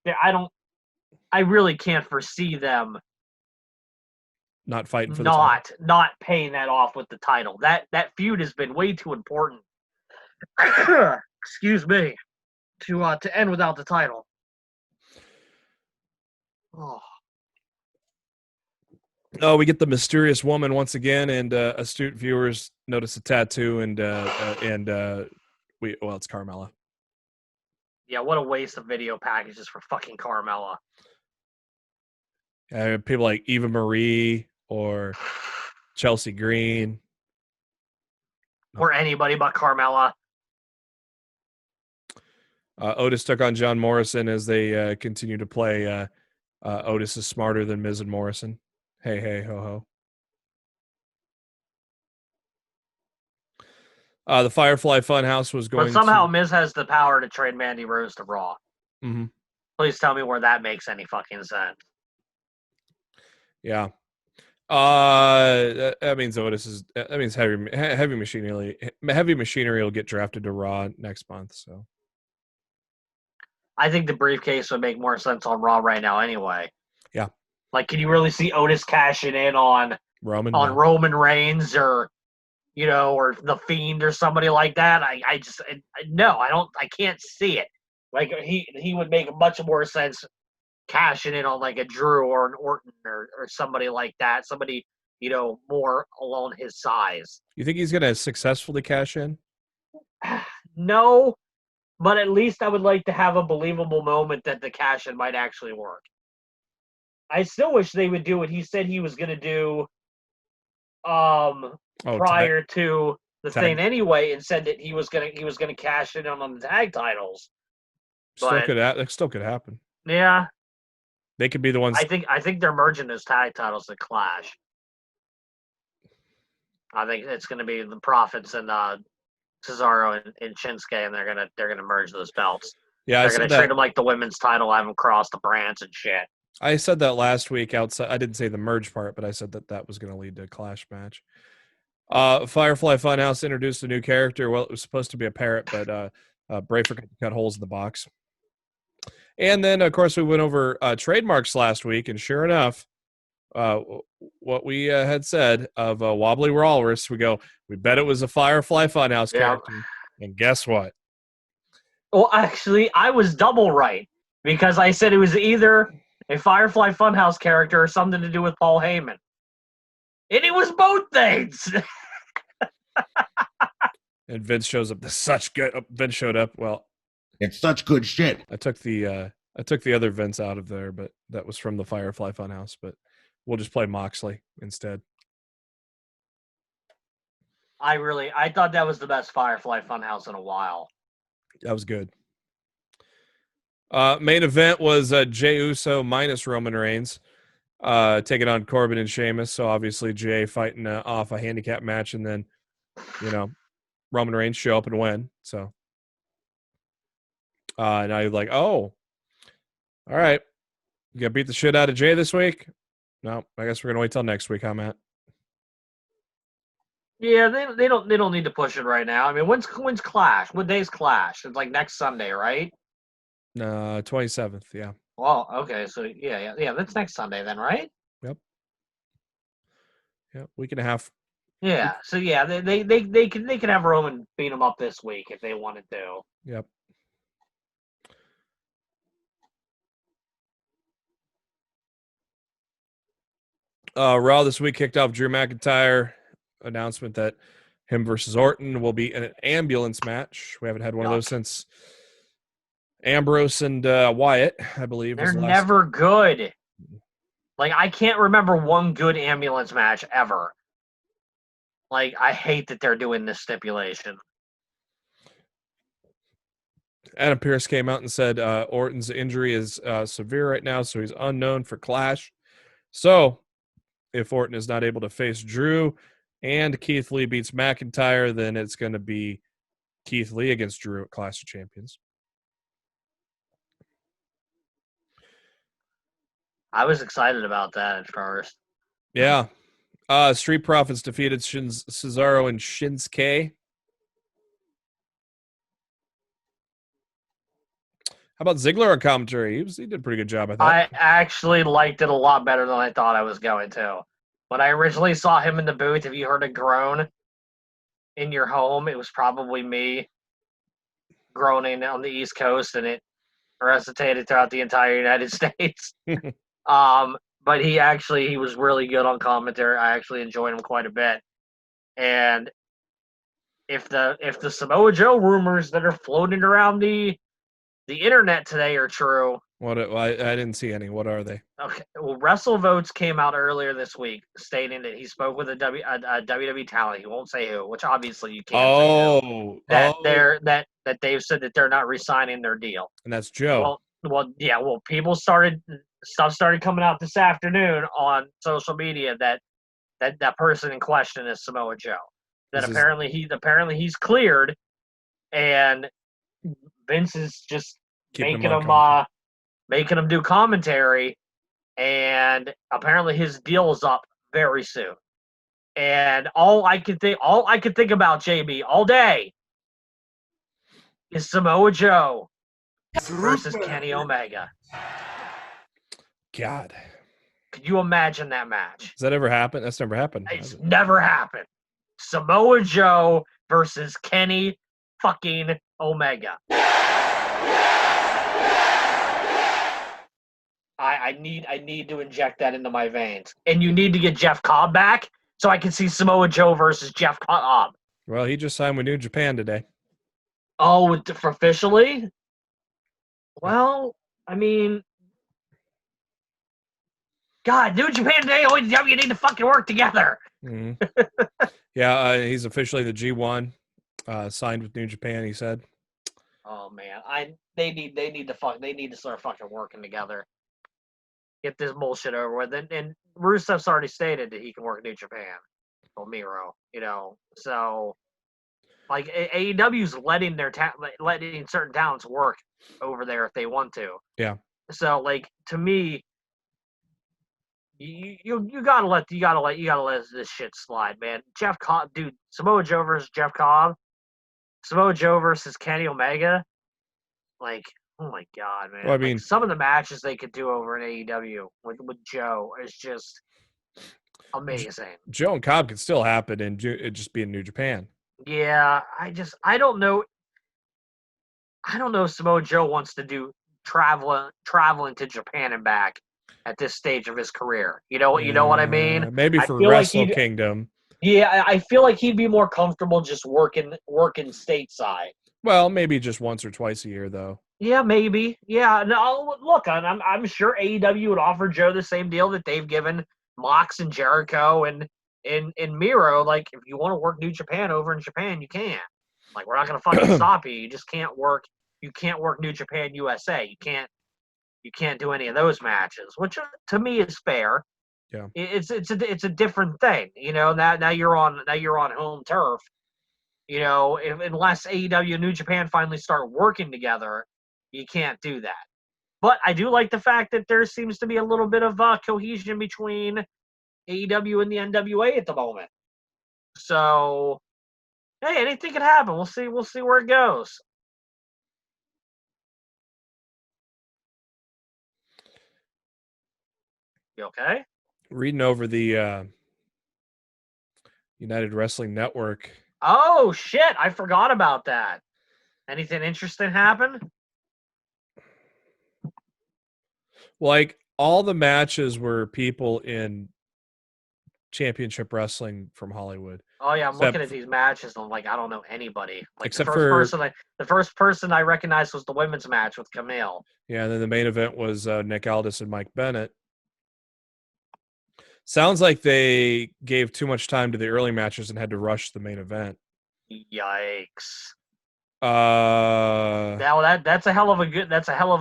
I really can't foresee them not fighting for the title. Not paying that off with the title. That feud has been way too important. Excuse me, to end without the title. Oh, we get the mysterious woman once again, and astute viewers notice a tattoo, and it's Carmella. Yeah, what a waste of video packages for fucking Carmella. People like Eva Marie or Chelsea Green. Or anybody but Carmella. Otis took on John Morrison as they continue to play Otis is smarter than Miz and Morrison. Hey, hey, ho, ho. The Firefly Funhouse was going. But somehow Miz has the power to trade Mandy Rose to Raw. Mm-hmm. Please tell me where that makes any fucking sense. Yeah. That means Otis is. That means heavy machinery will get drafted to Raw next month. So. I think the briefcase would make more sense on Raw right now, anyway. Yeah. Like, can you really see Otis cashing in on Roman Reigns or the Fiend or somebody like that? I can't see it. Like, he would make much more sense cashing in on like a Drew or an Orton or somebody like that. Somebody, more along his size. You think he's going to successfully cash in? No, but at least I would like to have a believable moment that the cash in might actually work. I still wish they would do what he said he was going to do prior to the thing anyway, and said that he was going to cash in on the tag titles. That still could happen. Yeah. They could be the ones. I think they're merging those tag titles at Clash. I think it's going to be the Profits and Cesaro and Shinsuke, and they're gonna merge those belts. Yeah, they're gonna treat them like the women's title, have them cross the brands and shit. I said that last week outside. I didn't say the merge part, but I said that was going to lead to a Clash match. Firefly Funhouse introduced a new character. Well, it was supposed to be a parrot, but Bray forgot to cut holes in the box. And then, of course, we went over trademarks last week, and sure enough, what we had said of Wobbly Walrus, we bet it was a Firefly Funhouse character. And guess what? Well, actually, I was double right, because I said it was either a Firefly Funhouse character or something to do with Paul Heyman. And it was both things. And Vince shows up. Vince showed up. Well, it's such good shit. I took the other Vince out of there, but that was from the Firefly Funhouse. But we'll just play Moxley instead. I thought that was the best Firefly Funhouse in a while. That was good. Main event was Jey Uso minus Roman Reigns taking on Corbin and Sheamus. So obviously Jey fighting off a handicap match, and then Roman Reigns show up and win. So now you're like, oh, all right. You got beat the shit out of Jay this week? No, I guess we're gonna wait till next week, huh, Matt? Yeah, they don't need to push it right now. I mean, when's Clash? What day's Clash? It's like next Sunday, right? 27th, yeah. Well, okay, so yeah, that's next Sunday then, right? Yep. Week and a half. Yeah, so yeah, they can have Roman beat them up this week if they wanted to. Yep. Raw this week kicked off Drew McIntyre announcement that him versus Orton will be in an ambulance match. We haven't had one of those since Ambrose and Wyatt, I believe. They're never good. Like, I can't remember one good ambulance match ever. Like, I hate that they're doing this stipulation. Adam Pearce came out and said Orton's injury is severe right now, so he's unknown for Clash. So, if Orton is not able to face Drew and Keith Lee beats McIntyre, then it's going to be Keith Lee against Drew at Clash of Champions. I was excited about that at first. Yeah. Street Profits defeated Cesaro and Shinsuke. How about Ziggler on commentary? He did a pretty good job, I thought. I actually liked it a lot better than I thought I was going to. When I originally saw him in the booth, if you heard a groan in your home, it was probably me groaning on the East Coast, and it resonated throughout the entire United States. But he was really good on commentary. I actually enjoyed him quite a bit. And if the Samoa Joe rumors that are floating around the internet today are true. I didn't see any. What are they? Okay. Well, WrestleVotes came out earlier this week stating that he spoke with a WWE talent. He won't say who, which obviously you can't say who. That they've said that they're not re-signing their deal. And that's Joe. Well, stuff started coming out this afternoon on social media that person in question is Samoa Joe. That apparently he's cleared, and Vince is just making him do commentary, and apparently his deal is up very soon. And all I could think about, JB, all day is Samoa Joe versus Kenny Omega. God. Could you imagine that match? Has that ever happened? That's never happened. It's never happened. Samoa Joe versus Kenny fucking Omega. I need to inject that into my veins. And you need to get Jeff Cobb back so I can see Samoa Joe versus Jeff Cobb. Well, he just signed with New Japan today. Oh, officially? Well, I mean, God, New Japan today, OEW, you need to fucking work together. Mm-hmm. Yeah, he's officially the G1, signed with New Japan, he said. Oh man, they need to start fucking working together. Get this bullshit over with. And Rusev's already stated that he can work New Japan. Well, Miro, so like AEW's letting letting certain talents work over there if they want to. Yeah. So like, to me, you gotta let this shit slide, man. Jeff Cobb, dude, Samoa Joe versus Jeff Cobb, Samoa Joe versus Kenny Omega, like, oh my God, man. Well, I mean, some of the matches they could do over in AEW with Joe is just amazing. Joe and Cobb could still happen and it just be in New Japan. Yeah, I don't know. I don't know if Samoa Joe wants to do traveling to Japan and back at this stage of his career. You know what I mean? Maybe for Wrestle Kingdom. Yeah, I feel like he'd be more comfortable just working stateside. Well, maybe just once or twice a year, though. Yeah, maybe. Yeah, no, look, I'm sure AEW would offer Joe the same deal that they've given Mox and Jericho and Miro. Like, if you want to work New Japan over in Japan, you can. Like, we're not gonna fucking stop you. You just can't work. You can't work New Japan USA. You can't do any of those matches, which to me is fair. Yeah, it's a different thing. Now you're on home turf. Unless AEW and New Japan finally start working together, you can't do that. But I do like the fact that there seems to be a little bit of cohesion between AEW and the NWA at the moment. So, hey, anything can happen. We'll see. We'll see where it goes. You okay? Reading over the United Wrestling Network. Oh shit! I forgot about that. Anything interesting happen? Like, all the matches were people in championship wrestling from Hollywood. Oh yeah, I'm Except looking at these matches. And I'm like, I don't know anybody. Like Except the first person I recognized was the women's match with Camille. Yeah, and then the main event was Nick Aldis and Mike Bennett. Sounds like they gave too much time to the early matches and had to rush the main event. Yikes! Uh, Now that's a hell of a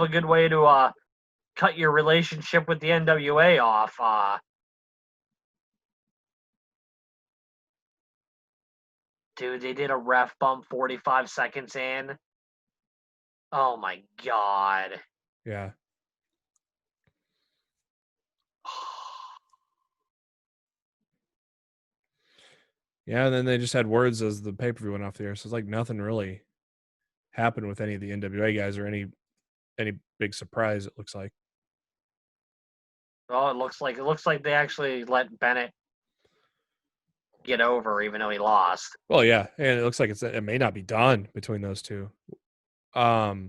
good way to cut your relationship with the NWA off. Dude, they did a ref bump 45 seconds in. Oh my god. yeah. Yeah, and then they just had words as the pay-per-view went off the air. So it's like nothing really happened with any of the NWA guys or any big surprise, it looks like. Oh, it looks like they actually let Bennett get over, even though he lost. Well, yeah, and it looks like it may not be done between those two. Back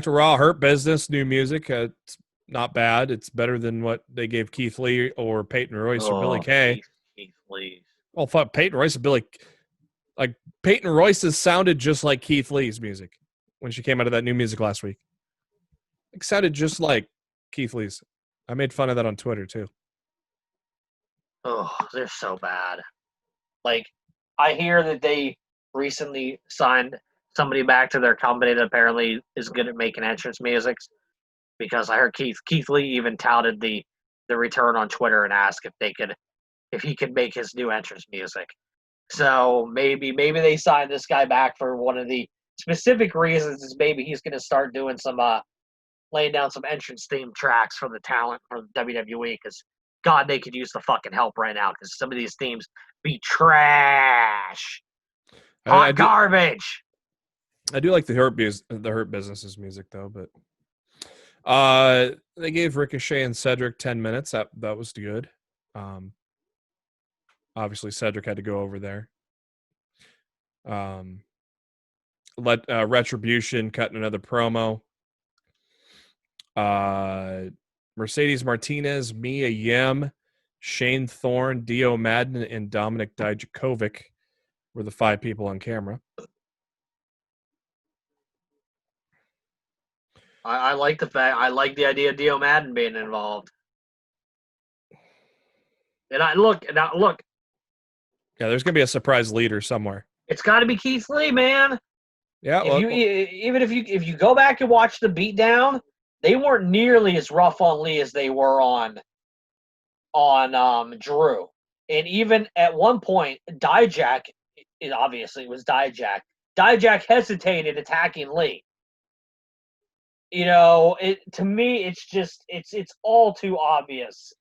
to Raw, Hurt Business, new music. It's not bad. It's better than what they gave Keith Lee or Peyton Royce or Billy Kay. Keith Lee. Oh, fuck, Peyton Royce and Billy. Like, Peyton Royce's sounded just like Keith Lee's music when she came out of that new music last week. It sounded just like Keith Lee's. I made fun of that on Twitter, too. Oh, they're so bad. Like, I hear that they recently signed somebody back to their company that apparently is good at making entrance musics, because I heard Keith Lee even touted the return on Twitter and asked if he could make his new entrance music. So maybe they signed this guy back for one of the specific reasons is maybe he's going to start doing some laying down some entrance theme tracks for the talent for WWE, because God, they could use the fucking help right now, because some of these themes be trash. Hot garbage. I do like the Hurt Business's music, though, but they gave Ricochet and Cedric 10 minutes. That was good. Obviously, Cedric had to go over there. Let Retribution cut another promo. Mercedes Martinez, Mia Yim, Shane Thorne, Dio Madden, and Dominic Dijakovic were the 5 people on camera. I like the idea of Dio Madden being involved. And look. Yeah, there's gonna be a surprise leader somewhere. It's got to be Keith Lee, man. Yeah. If you go back and watch the beatdown, they weren't nearly as rough on Lee as they were on Drew. And even at one point, Dijak, it obviously was Dijak. Dijak hesitated attacking Lee. You know, to me, it's all too obvious.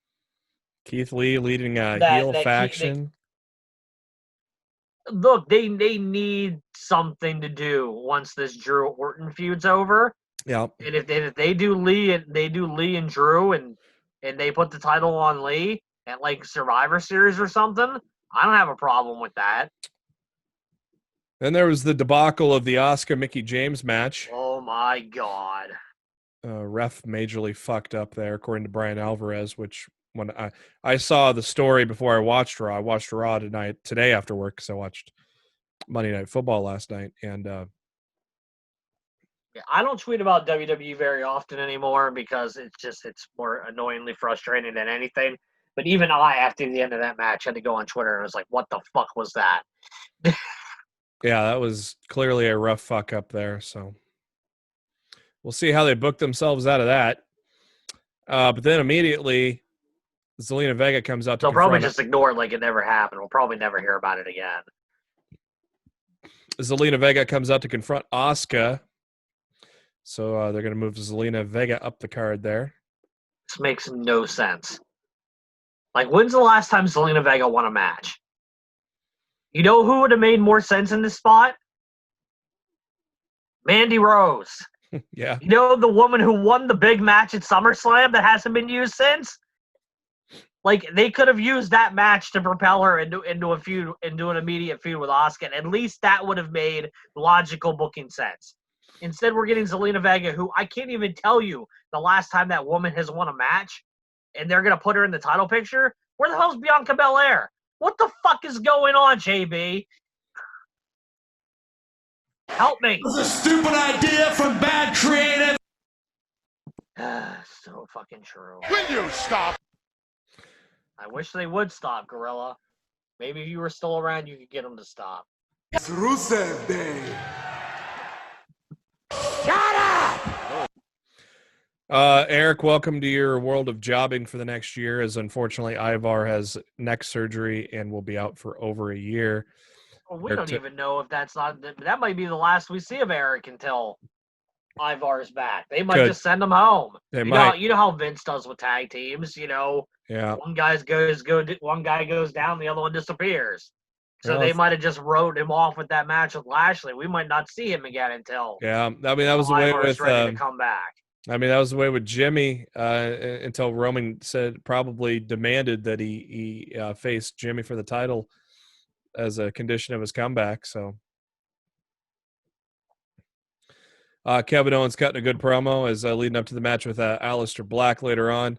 Keith Lee leading a heel faction. Look, they need something to do once this Drew Orton feud's over. Yeah. And if they do Lee and Drew and they put the title on Lee at like Survivor Series or something, I don't have a problem with that. Then there was the debacle of the Asuka Mickie James match. Oh my god. Ref majorly fucked up there, according to Brian Alvarez, which when I saw the story before I watched Raw today after work, because I watched Monday Night Football last night. And I don't tweet about WWE very often anymore because it's more annoyingly frustrating than anything. But even I, after the end of that match, had to go on Twitter and was like, what the fuck was that? Yeah, that was clearly a rough fuck up there. So we'll see how they book themselves out of that. But then immediately, Zelina Vega comes out to They'll probably just ignore it like it never happened. We'll probably never hear about it again. Zelina Vega comes out to confront Asuka. So they're going to move Zelina Vega up the card there. This makes no sense. Like, when's the last time Zelina Vega won a match? You know who would have made more sense in this spot? Mandy Rose. Yeah. You know the woman who won the big match at SummerSlam that hasn't been used since? Like, they could have used that match to propel her into a feud, into an immediate feud with Asuka, and at least that would have made logical booking sense. Instead, we're getting Zelina Vega, who I can't even tell you the last time that woman has won a match, and they're going to put her in the title picture? Where the hell's Bianca Belair? What the fuck is going on, JB? Help me. It was a stupid idea from bad creative. So fucking true. Will you stop? I wish they would stop, Gorilla. Maybe if you were still around, you could get them to stop. It's Rusev Day. Eric, welcome to your world of jobbing for the next year, as unfortunately Ivar has neck surgery and will be out for over a year. Well, we don't even know if that's not... That might be the last we see of Eric until Ivar's back. They might just send him home. They might. You know how Vince does with tag teams, you know? Yeah. One guy goes down, the other one disappears. So they might have just wrote him off with that match with Lashley. We might not see him again until... Yeah, I mean, that was the way with... ready to come back. I mean, that was the way with Jimmy until Roman probably demanded that he face Jimmy for the title as a condition of his comeback. So Kevin Owens cutting a good promo as leading up to the match with Aleister Black later on.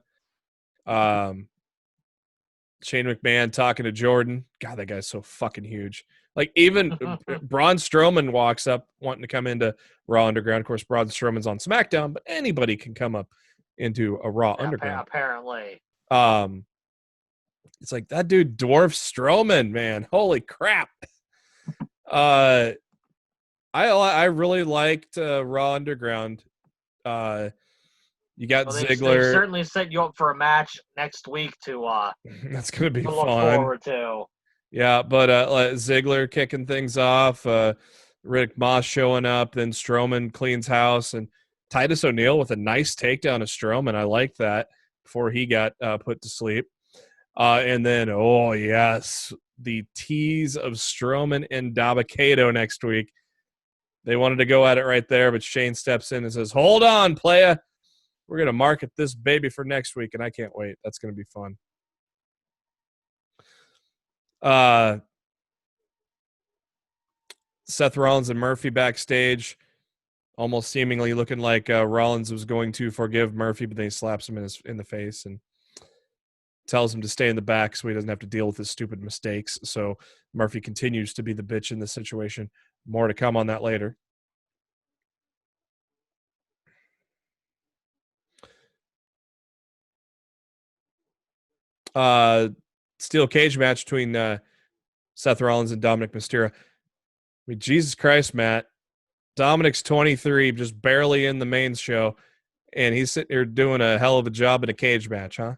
Shane McMahon talking to Jordan. God, that guy's so fucking huge. Like, even Braun Strowman walks up wanting to come into Raw Underground. Of course, Braun Strowman's on SmackDown, but anybody can come up into a Raw Underground. Apparently. It's like, that dude dwarfs Strowman, man. Holy crap. I really liked Raw Underground. You got Ziggler. They certainly set you up for a match next week to that's going to be look fun. forward to. Yeah, but Ziggler kicking things off, Riddick Moss showing up, then Strowman cleans house, and Titus O'Neil with a nice takedown of Strowman. I like that before he got put to sleep. And then, oh, yes, the tease of Strowman and Dabba-Kato next week. They wanted to go at it right there, but Shane steps in and says, hold on, playa. We're going to market this baby for next week, and I can't wait. That's going to be fun. Seth Rollins and Murphy backstage, almost seemingly looking like Rollins was going to forgive Murphy, but then he slaps him in the face and tells him to stay in the back so he doesn't have to deal with his stupid mistakes. So Murphy continues to be the bitch in this situation. More to come on that later. Steel cage match between Seth Rollins and Dominic Mysterio. I mean, Jesus Christ, Matt. Dominic's 23, just barely in the main show, and he's sitting here doing a hell of a job in a cage match, huh?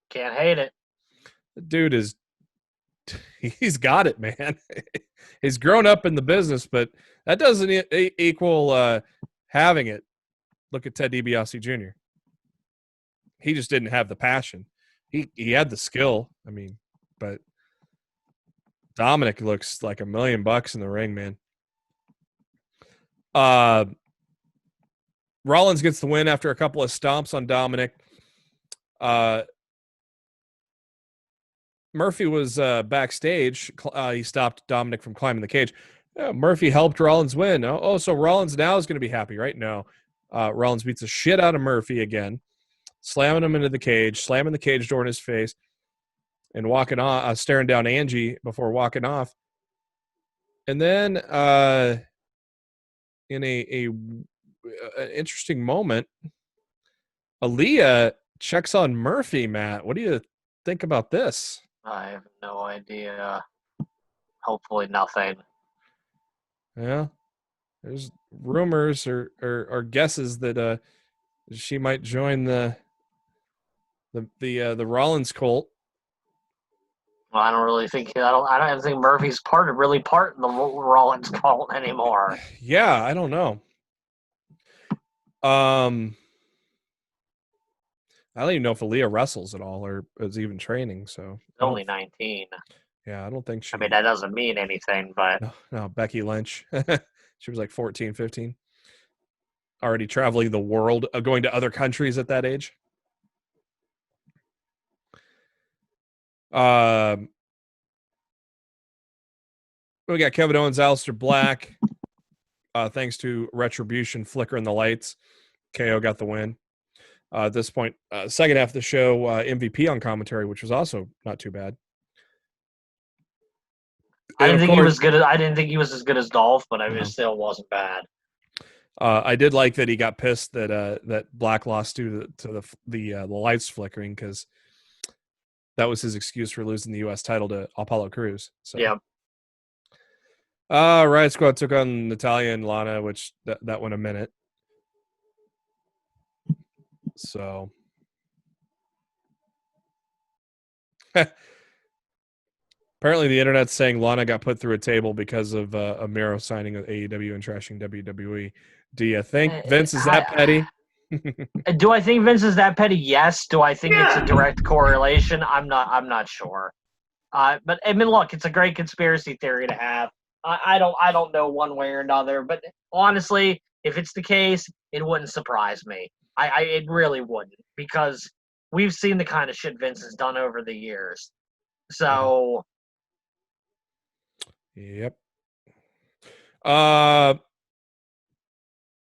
Can't hate it. The dude he's got it, man. He's grown up in the business, but that doesn't equal having it. Look at Ted DiBiase Jr. He just didn't have the passion. He had the skill, I mean, but Dominic looks like $1 million in the ring, man. Rollins gets the win after a couple of stomps on Dominic. Murphy was backstage. He stopped Dominic from climbing the cage. Murphy helped Rollins win. So Rollins now is going to be happy, right? No. Rollins beats the shit out of Murphy again, slamming him into the cage, slamming the cage door in his face, and walking on, staring down Angie before walking off. And then in an interesting moment, Aaliyah checks on Murphy, Matt. What do you think about this? I have no idea. Hopefully nothing. Yeah. There's rumors or guesses that she might join the Rollins cult. Well, I don't really think I don't think Murphy's part in the Rollins cult anymore. Yeah, I don't know. I don't even know if Aaliyah wrestles at all or is even training. So Only 19. Yeah, I don't think she. I mean, that doesn't mean anything, but No, Becky Lynch. She was like 14, 15. Already traveling the world, going to other countries at that age. We got Kevin Owens, Aleister Black. Thanks to Retribution flickering the lights, KO got the win. At this point, second half of the show, MVP on commentary, which was also not too bad. I didn't think he was good. I didn't think he was as good as Dolph, but it still wasn't bad. I did like that he got pissed that Black lost due to the lights flickering, because that was his excuse for losing the U.S. title to Apollo Crews. So. Yeah. Riot Squad took on Natalya and Lana, which that went a minute. So. Apparently, the internet's saying Lana got put through a table because of Miro signing with AEW and trashing WWE. Do you think Vince is that petty? Do I think Vince is that petty? Yes. Do I think it's a direct correlation? I'm not sure. But I mean, look, it's a great conspiracy theory to have. I don't know one way or another, but honestly, if it's the case, it wouldn't surprise me. It really wouldn't, because we've seen the kind of shit Vince has done over the years. So. Yep.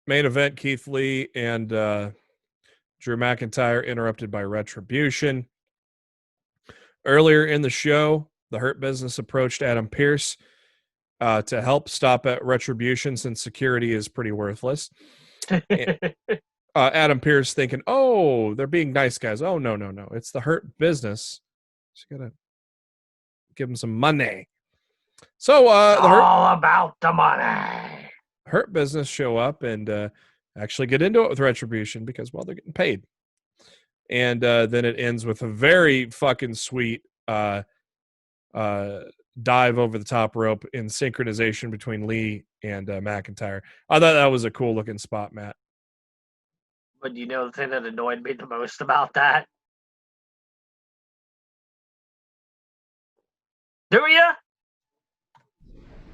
Main event: Keith Lee and Drew McIntyre interrupted by Retribution. Earlier in the show, the Hurt Business approached Adam Pearce to help stop at Retribution, since security is pretty worthless. Adam Pearce thinking, oh, they're being nice guys. Oh, no. It's the Hurt Business. Just got to give them some money. So it's all about the money. Hurt Business show up and actually get into it with Retribution because, well, they're getting paid. And then it ends with a very fucking sweet dive over the top rope in synchronization between Lee and McIntyre. I thought that was a cool looking spot, Matt. But you know the thing that annoyed me the most about that? Do ya?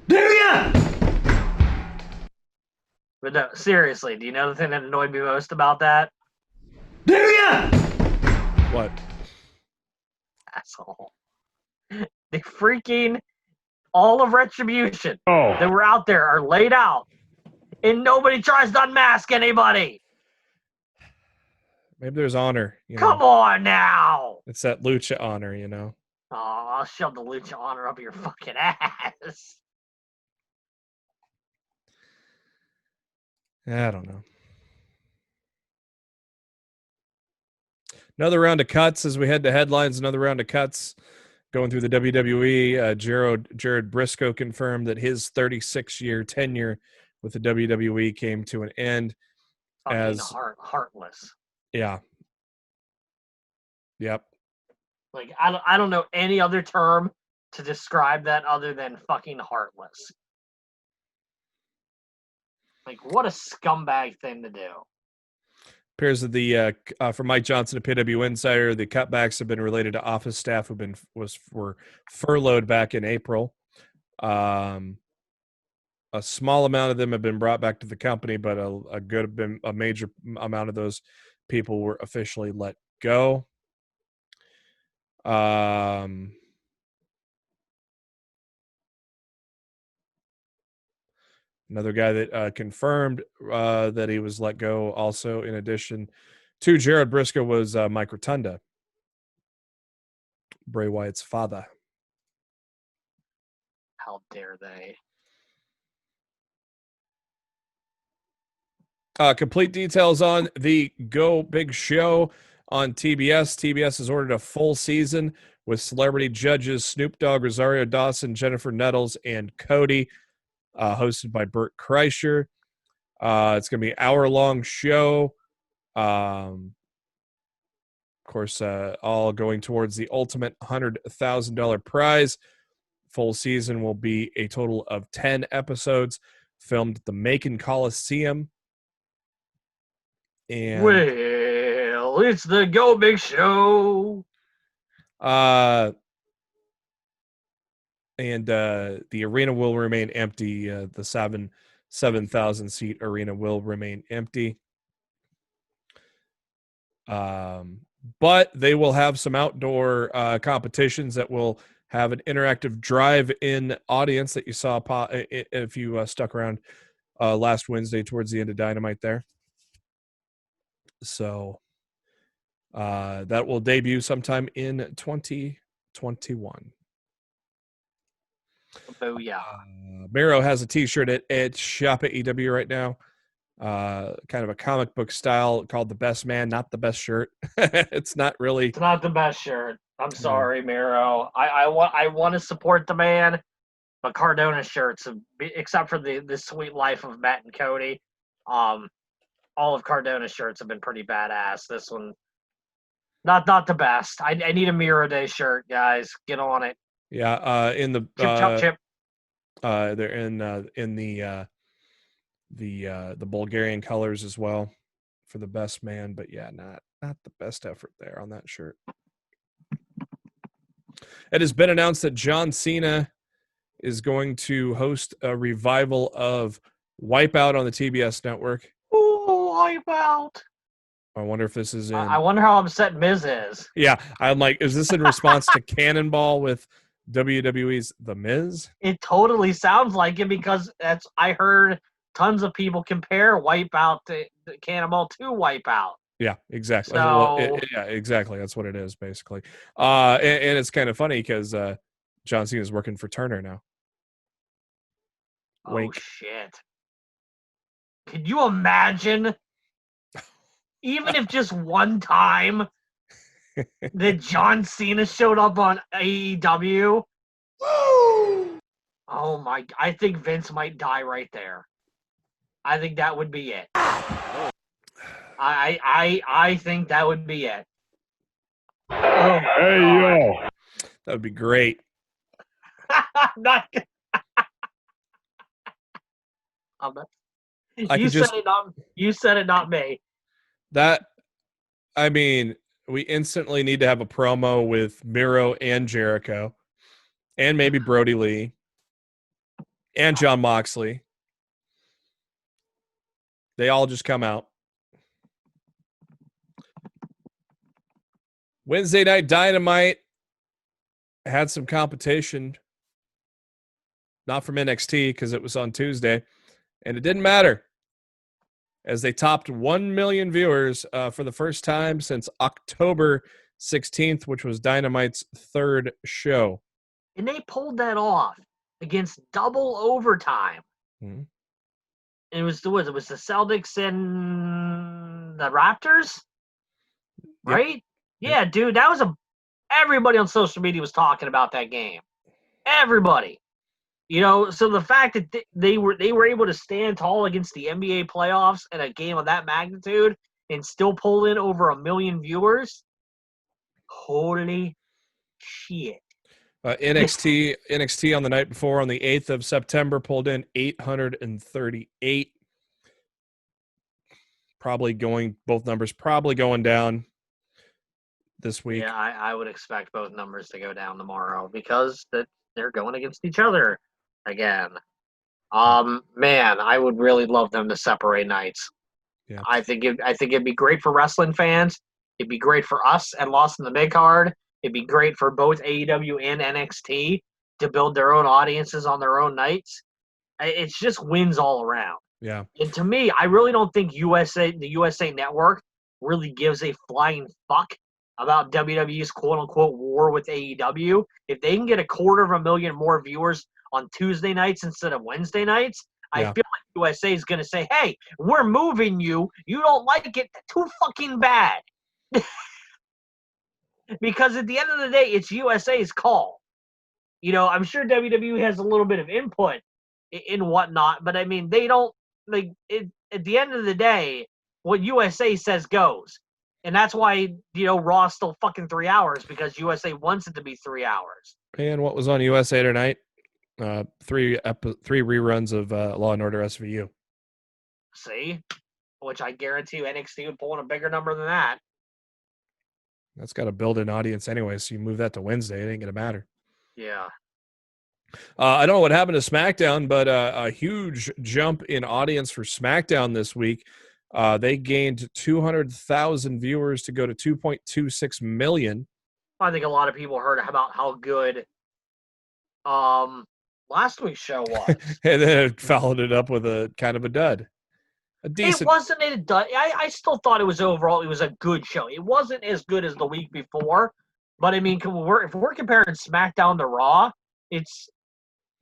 Do ya? But no, seriously, do you know the thing that annoyed me most about that? Do ya? What? Asshole. The freaking all of Retribution that were out there are laid out, and nobody tries to unmask anybody. Maybe there's honor. Come on now. It's that lucha honor, you know. Oh, I'll shove the lucha honor up your fucking ass. I don't know. Another round of cuts as we head to headlines. Another round of cuts going through the WWE. Jared Briscoe confirmed that his 36-year tenure with the WWE came to an end. Fucking as heartless. Yeah. Yep. Like, I don't know any other term to describe that other than fucking heartless. Like, what a scumbag thing to do. Appears that the from Mike Johnson, a PW Insider, the cutbacks have been related to office staff who were furloughed back in April. A small amount of them have been brought back to the company, but a major amount of those people were officially let go. Another guy that confirmed that he was let go also, in addition to Jared Briscoe, was Mike Rotunda, Bray Wyatt's father. How dare they? Complete details on the Go Big Show on TBS. TBS has ordered a full season with celebrity judges Snoop Dogg, Rosario Dawson, Jennifer Nettles, and Cody, hosted by Burt Kreischer. It's going to be an hour-long show. Of course, all going towards the ultimate $100,000 prize. Full season will be a total of 10 episodes filmed at the Macon Coliseum. And Well, it's the Go Big Show. The arena will remain empty. The 7,000 seat arena will remain empty. But they will have some outdoor competitions that will have an interactive drive-in audience that you saw if you stuck around last Wednesday towards the end of Dynamite there. So that will debut sometime in 2021. Oh, yeah. Miro has a t-shirt at Shop at EW right now. Kind of a comic book style called The Best Man, not the best shirt. It's not really. It's not the best shirt. I'm sorry, Miro. I want to support the man, but Cardona shirts, except for the Sweet Life of Matt and Cody, all of Cardona's shirts have been pretty badass. This one, not the best. I need a Miro Day shirt, guys. Get on it. Yeah, in the Chip. they're in the Bulgarian colors as well for The Best Man, but yeah, not the best effort there on that shirt. It has been announced that John Cena is going to host a revival of Wipeout on the TBS network. Ooh, Wipeout. I wonder if this is in. I wonder how upset Miz is. Yeah, I'm like, is this in response to Cannonball with WWE's The Miz? It totally sounds like it because I heard tons of people compare Wipeout to Cannonball to Wipeout. Yeah, exactly. So, well, yeah, exactly. That's what it is, basically. And it's kind of funny because John Cena is working for Turner now. Wink. Oh, shit. Could you imagine, even if just one time, that John Cena showed up on AEW? Oh, my. I think Vince might die right there. I think that would be it. I think that would be it. Oh, Hey, yo. That would be great. not. You said it, not me. I mean, we instantly need to have a promo with Miro and Jericho, and maybe Brody Lee, and Jon Moxley. They all just come out. Wednesday Night Dynamite had some competition, not from NXT because it was on Tuesday, and it didn't matter as they topped 1 million viewers for the first time since October 16th, which was Dynamite's third show. And they pulled that off against double overtime. Mm-hmm. It was the Celtics and the Raptors, right? Yep. Yeah, dude, that was everybody on social media was talking about that game. Everybody, so the fact that they were able to stand tall against the NBA playoffs in a game of that magnitude and still pull in over 1 million viewers, holy shit! NXT on the night before, on the 8th of September, pulled in 838. Both numbers probably going down this week. Yeah, I would expect both numbers to go down tomorrow because they're going against each other again. Man, I would really love them to separate nights. Yeah. I think it'd be great for wrestling fans. It'd be great for us at Lost in the Midcard. It'd be great for both AEW and NXT to build their own audiences on their own nights. It's just wins all around. Yeah. And to me, I really don't think the USA Network really gives a flying fuck about WWE's quote-unquote war with AEW. If they can get 250,000 more viewers on Tuesday nights instead of Wednesday nights, I feel like USA is going to say, hey, we're moving you. You don't like it? Too fucking bad. Because at the end of the day, it's USA's call. I'm sure WWE has a little bit of input in whatnot, but I mean, they don't at the end of the day, what USA says goes. And that's why, Raw's still fucking 3 hours because USA wants it to be 3 hours. And what was on USA tonight? 3 reruns of Law and Order SVU. See? which I guarantee you NXT would pull in a bigger number than that. That's got to build an audience anyway, so you move that to Wednesday. It ain't going to matter. Yeah. I don't know what happened to SmackDown, but a huge jump in audience for SmackDown this week. They gained 200,000 viewers to go to 2.26 million. I think a lot of people heard about how good last week's show was. And then it followed it up with a kind of a dud. A decent. It wasn't a dud. I still thought it was a good show. It wasn't as good as the week before, but I mean, if we're comparing SmackDown to Raw, it's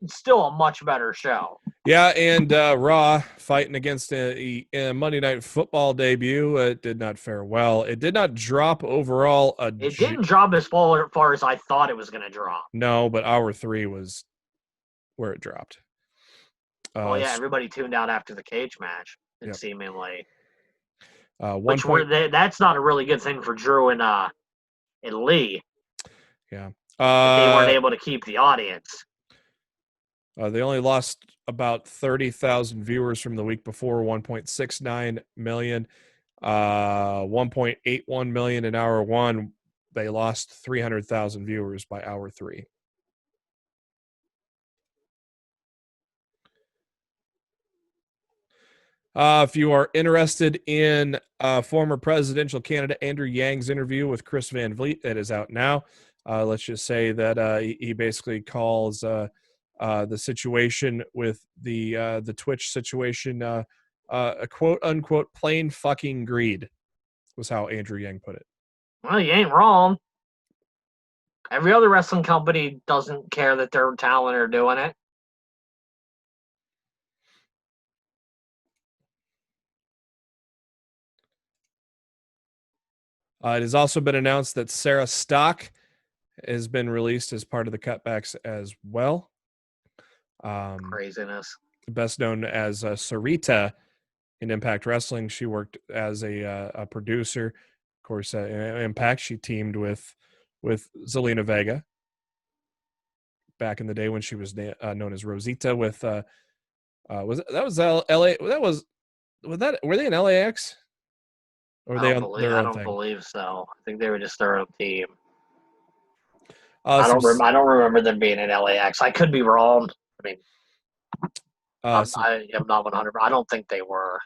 still a much better show. Yeah, and Raw fighting against a Monday Night Football debut. It did not fare well. It did not drop overall. It didn't drop as far as I thought it was going to drop. No, but hour 3 was where it dropped. Everybody tuned out after the cage match. Yep. Seemingly, that's not a really good thing for Drew and Lee. Yeah, they weren't able to keep the audience. They only lost about 30,000 viewers from the week before, 1.69 million, 1.81 million in hour 1. They lost 300,000 viewers by hour 3. If you are interested in former presidential candidate Andrew Yang's interview with Chris Van Vliet, it is out now. Let's just say that he basically calls the situation with the Twitch situation a quote unquote plain fucking greed, was how Andrew Yang put it. Well, you ain't wrong. Every other wrestling company doesn't care that their talent are doing it. It has also been announced that Sarah Stock has been released as part of the cutbacks as well. Craziness. Best known as Sarita in Impact Wrestling. She worked as a producer. Of course, in Impact, she teamed with Zelina Vega back in the day when she was known as Rosita with were they in LAX? Or I don't believe so. I think they were just their own team. I don't remember them being in LAX. I could be wrong. I mean, I am not 100. I don't think they were.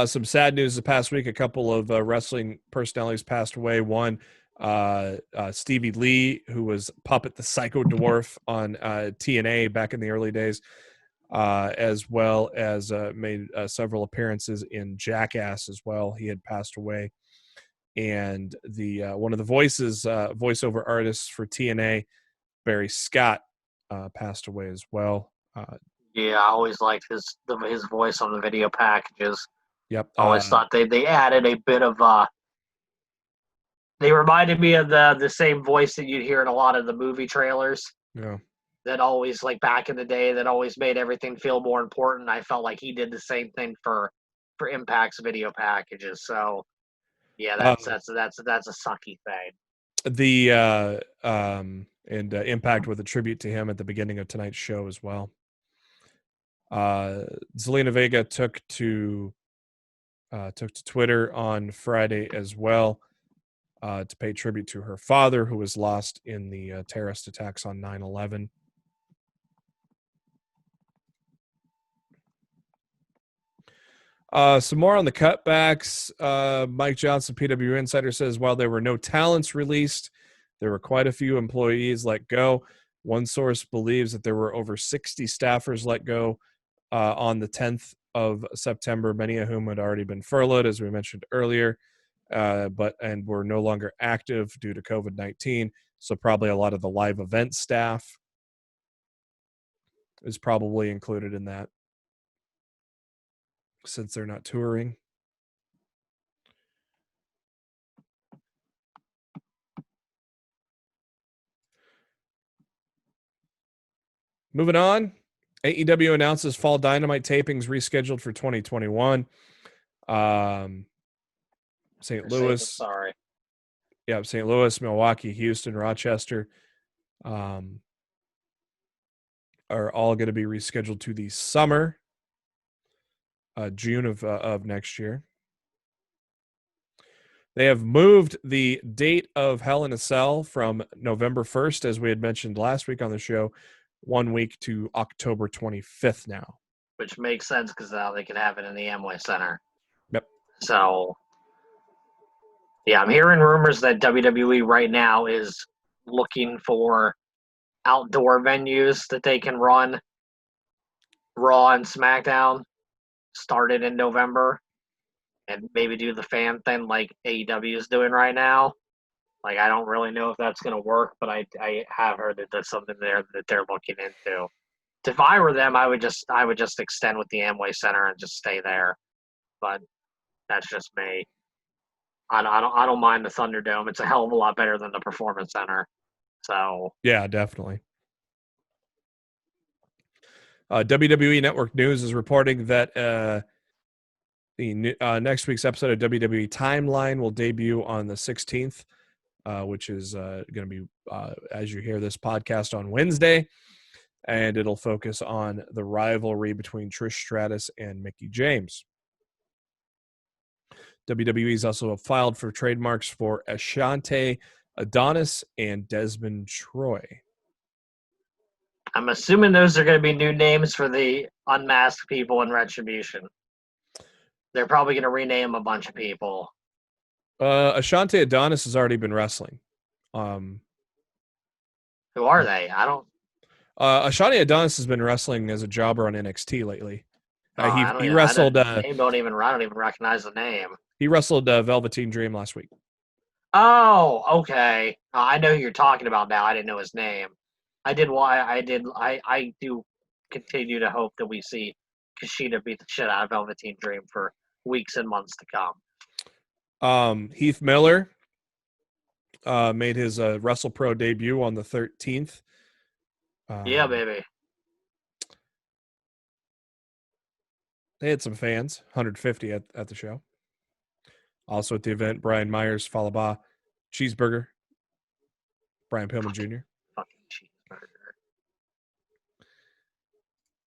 Some sad news the past week. A couple of wrestling personalities passed away. One, Stevie Lee, who was Puppet the Psycho Dwarf on TNA back in the early days, as well as made several appearances in Jackass as well. He had passed away. And the one of the voiceover artists for TNA, Barry Scott, passed away as well. Yeah, I always liked his voice on the video packages. Yep. I always thought they added a bit of they reminded me of the same voice that you'd hear in a lot of the movie trailers. Yeah. That always, like back in the day, that always made everything feel more important. I felt like he did the same thing for Impact's video packages. So yeah, that's a sucky thing. The Impact with a tribute to him at the beginning of tonight's show as well. Zelina Vega took to Twitter on Friday as well to pay tribute to her father, who was lost in the terrorist attacks on 9/11. Some more on the cutbacks. Mike Johnson, PW Insider, says while there were no talents released, there were quite a few employees let go. One source believes that there were over 60 staffers let go on the 10th of September, many of whom had already been furloughed, as we mentioned earlier, and were no longer active due to COVID-19. So probably a lot of the live event staff is probably included in that, since they're not touring. Moving on, AEW announces Fall Dynamite tapings rescheduled for 2021. St. Louis. Sorry. Yeah, St. Louis, Milwaukee, Houston, Rochester are all going to be rescheduled to the summer. June of next year. They have moved the date of Hell in a Cell from November 1st, as we had mentioned last week on the show, 1 week to October 25th now. Which makes sense because now they can have it in the Amway Center. Yep. So, yeah, I'm hearing rumors that WWE right now is looking for outdoor venues that they can run Raw and SmackDown started in November and maybe do the fan thing like AEW is doing right now. Like, I don't really know if that's going to work, but I have heard that there's something there that they're looking into. If I were them, I would just extend with the Amway Center and just stay there. But that's just me. I don't mind the Thunderdome. It's a hell of a lot better than the Performance Center. So yeah, definitely. WWE Network News is reporting that the next week's episode of WWE Timeline will debut on the 16th, which is going to be, as you hear this podcast, on Wednesday. And it'll focus on the rivalry between Trish Stratus and Mickie James. WWE's also filed for trademarks for Ashante Adonis and Desmond Troy. I'm assuming those are going to be new names for the unmasked people in Retribution. They're probably going to rename a bunch of people. Ashante Adonis has already been wrestling. Who are they? I don't. Ashante Adonis has been wrestling as a jobber on NXT lately. He wrestled. wrestled. I don't even recognize the name. He wrestled Velveteen Dream last week. Oh, okay. I know who you're talking about now. I didn't know his name. I do continue to hope that we see Kushida beat the shit out of Velveteen Dream for weeks and months to come. Heath Miller made his WrestlePro debut on the 13th. Yeah, baby. They had some fans, 150 at the show. Also at the event, Brian Myers, Falaba, Cheeseburger, Brian Pillman Jr. Fucking Cheeseburger.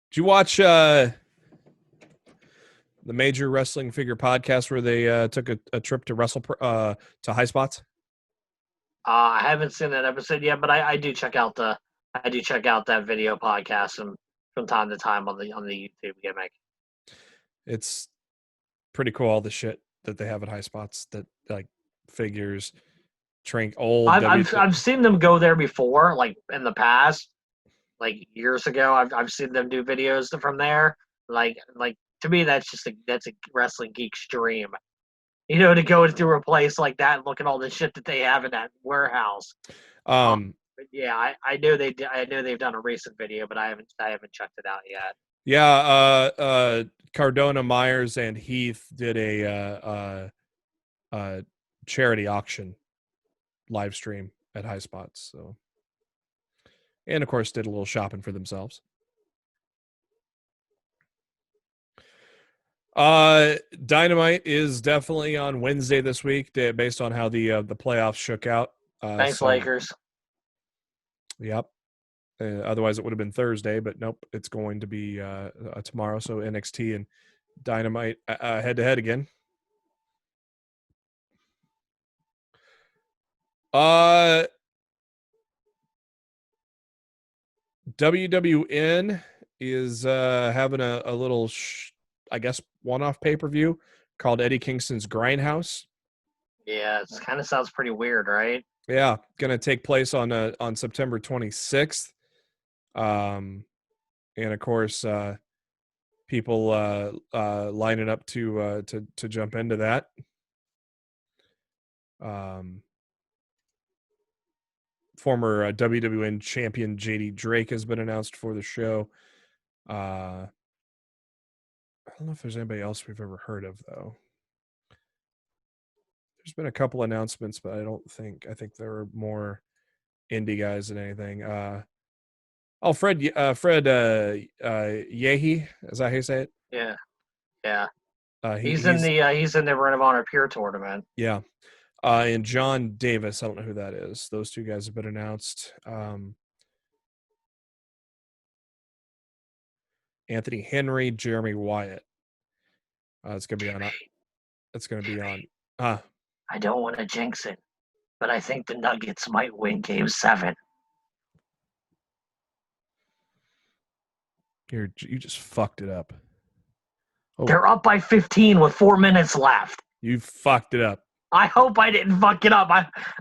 Did you watch the Major Wrestling Figure podcast where they took a trip to to High Spots? I haven't seen that episode yet, but I do check out that video podcast from time to time on the YouTube gimmick. It's pretty cool, all the shit that they have at High Spots, that like figures, old. I've seen them go there before, like in the past, like years ago. I've seen them do videos from there. Like to me, that's a wrestling geek's dream. You know, to go through a place like that and look at all the shit that they have in that warehouse. But yeah, I know they've done a recent video, but I haven't checked it out yet. Yeah, Cardona, Myers, and Heath did a charity auction live stream at High Spots. So, and of course, did a little shopping for themselves. Dynamite is definitely on Wednesday this week, based on how the playoffs shook out. Thanks, Lakers. Yep. Otherwise, it would have been Thursday, but nope, it's going to be tomorrow. So NXT and Dynamite head-to-head again. WWN is having a little, I guess, one-off pay-per-view called Eddie Kingston's Grindhouse. Yeah, it kind of sounds pretty weird, right? Yeah, going to take place on September 26th. And of course, people lining up to jump into that. Former WWN champion JD Drake has been announced for the show. I don't know if there's anybody else we've ever heard of, though. There's been a couple announcements, but I think there were more indie guys than anything. Fred Yehi, is that how you say it? Yeah. He's in the Ring of Honor Pure tournament. Yeah. And John Davis, I don't know who that is. Those two guys have been announced. Anthony Henry, Jeremy Wyatt. It's gonna be on. It's gonna be on. I don't want to jinx it, but I think the Nuggets might win Game 7. You just fucked it up. Oh, They're up by 15 with 4 minutes left. you fucked it up. I hope I didn't fuck it up.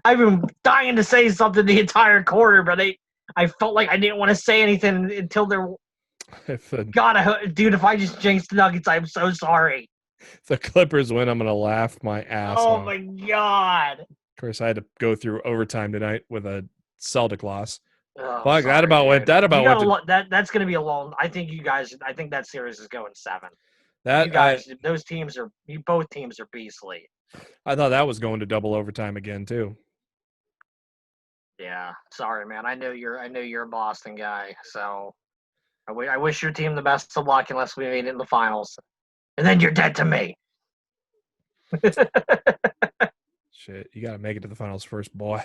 I've been dying to say something the entire quarter, but I felt like I didn't want to say anything until they're. Dude, if I just jinxed the Nuggets, I'm so sorry. If the Clippers win, I'm gonna laugh my ass off. Oh my god! Of course, I had to go through overtime tonight with a Celtic loss. Oh, Fuck, sorry, that about dude. went. That about went. That's gonna be a long. I think that series is going 7. That you guys, both teams are beastly. I thought that was going to double overtime again too. Yeah, sorry, man. I know you're a Boston guy, so I wish your team the best of luck unless we made it in the finals, and then you're dead to me. Shit, you got to make it to the finals first, boy.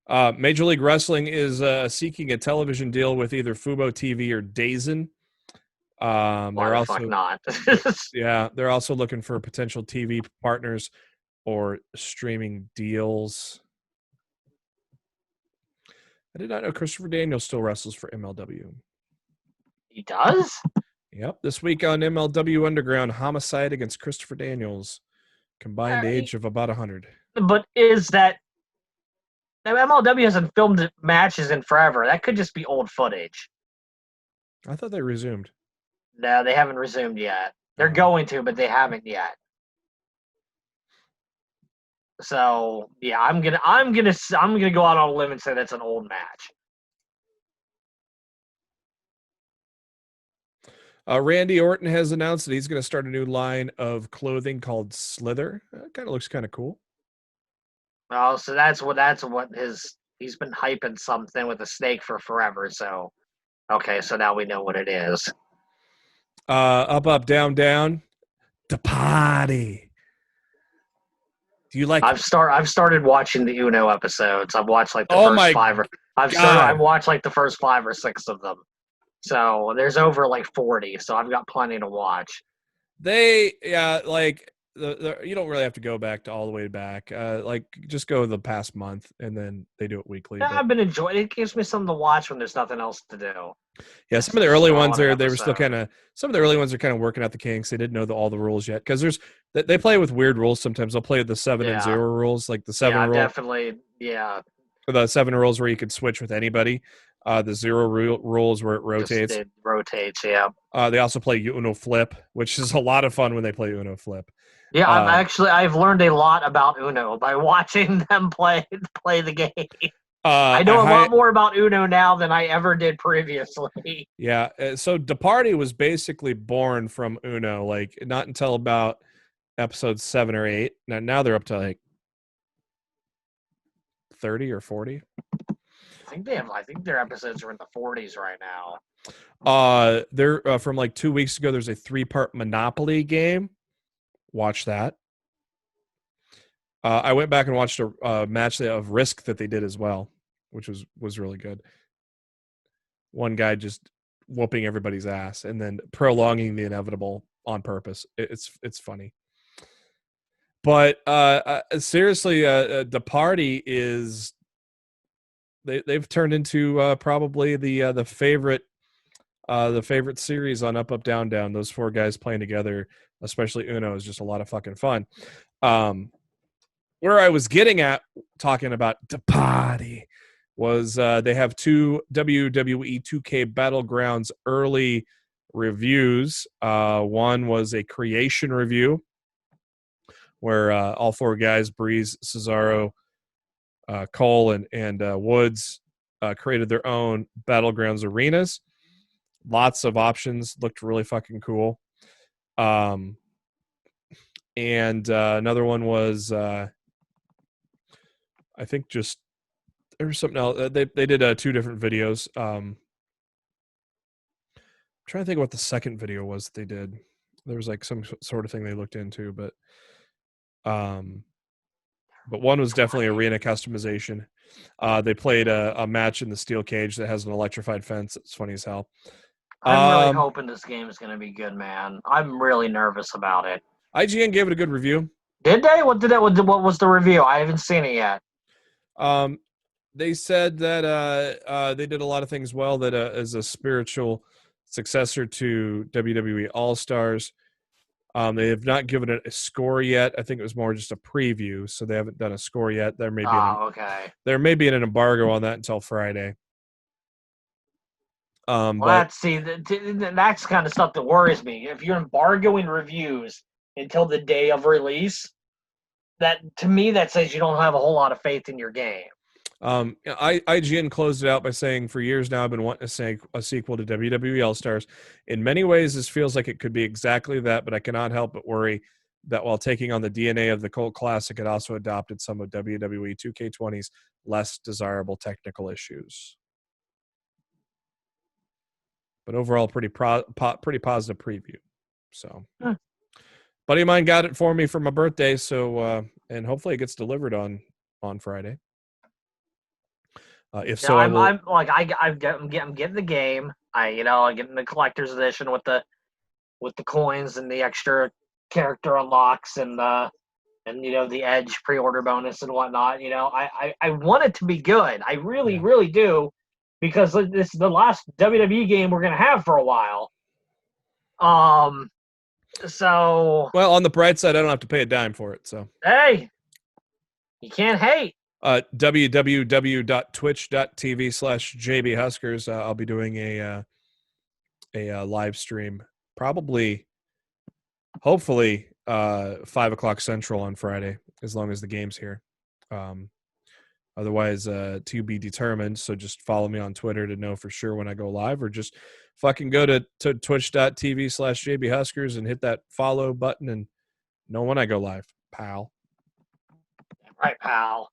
Major League Wrestling is seeking a television deal with either Fubo TV or DAZN. They're also fuck not. Yeah, they're also looking for potential TV partners or streaming deals. I did not know Christopher Daniels still wrestles for MLW. He does? Yep. This week on MLW Underground, Homicide against Christopher Daniels. Combined age of about 100. But is that MLW hasn't filmed matches in forever. That could just be old footage. I thought they resumed. No, they haven't resumed yet. They're going to, but they haven't yet. So yeah, I'm gonna go out on a limb and say that's an old match. Randy Orton has announced that he's going to start a new line of clothing called Slither. Kind of looks kind of cool. Oh, so that's what he's been hyping something with a snake for forever. So okay, so now we know what it is. Up, up, down, down. The party. Do you like? I've started watching the Uno episodes. I've watched like the first 5 or I've watched like the first 5 or 6 of them. So there's over like 40. So I've got plenty to watch. You don't really have to go back to all the way back. Just go the past month, and then they do it weekly. Yeah, I've been enjoying it. It gives me something to watch when there's nothing else to do. Yeah, some of the early ones they were still kind of. Some of the early ones are kind of working out the kinks. They didn't know all the rules yet because they play with weird rules sometimes. They'll play the 7 and 0 rules, like the 7 rule. Definitely, yeah. The 7 rules where you could switch with anybody. The 0 rules where it rotates. It rotates, yeah. They also play Uno Flip, which is a lot of fun when they play Uno Flip. Yeah, I've learned a lot about Uno by watching them play the game. I know a lot more about Uno now than I ever did previously. Yeah, so The Party was basically born from Uno, like not until about episode 7 or 8. Now they're up to like 30 or 40. I think their episodes are in the 40s right now. They're from like 2 weeks ago. There's a 3-part Monopoly game. Watch that. I went back and watched a match of Risk that they did as well, which was really good. One guy just whooping everybody's ass and then prolonging the inevitable on purpose. It's funny. But seriously, The Party is they've turned into probably the favorite series on Up Up Down Down. Those 4 guys playing together, especially Uno, is just a lot of fucking fun. Where I was getting at talking about The Party was they have 2 WWE 2K Battlegrounds early reviews. One was a creation review where all 4 guys, Breeze, Cesaro, Cole, and Woods, created their own Battlegrounds arenas. Lots of options. Looked really fucking cool. And another one was I think just there was something else. They did 2 different videos. I'm trying to think of what the second video was that they did. There was like some sort of thing they looked into, but one was definitely arena customization. They played a match in the steel cage that has an electrified fence. It's funny as hell. I'm really hoping this game is going to be good, man. I'm really nervous about it. IGN gave it a good review. Did they? What was the review? I haven't seen it yet. They said that they did a lot of things well. That as a spiritual successor to WWE All Stars, they have not given it a score yet. I think it was more just a preview, so they haven't done a score yet. There may be an embargo on that until Friday. That's kind of stuff that worries me. If you're embargoing reviews until the day of release, that to me that says you don't have a whole lot of faith in your game. IGN closed it out by saying, for years now I've been wanting to say a sequel to WWE All Stars. In many ways, this feels like it could be exactly that, but I cannot help but worry that while taking on the DNA of the cult classic, it also adopted some of WWE 2K20's less desirable technical issues. But overall, pretty positive preview. So, buddy of mine got it for me for my birthday. So, and hopefully it gets delivered on Friday. I'm getting the game. I'm getting the collector's edition with the coins and the extra character unlocks and the Edge pre-order bonus and whatnot. I want it to be good. I really do. Because this is the last WWE game we're going to have for a while. So... Well, on the bright side, I don't have to pay a dime for it, so... Hey! You can't hate. www.twitch.tv/JBHuskers. I'll be doing a live stream, hopefully, 5:00 Central on Friday, as long as the game's here. Otherwise, to be determined. So just follow me on Twitter to know for sure when I go live, or just fucking go to twitch.tv/JBHuskers and hit that follow button and know when I go live, pal. Right, pal.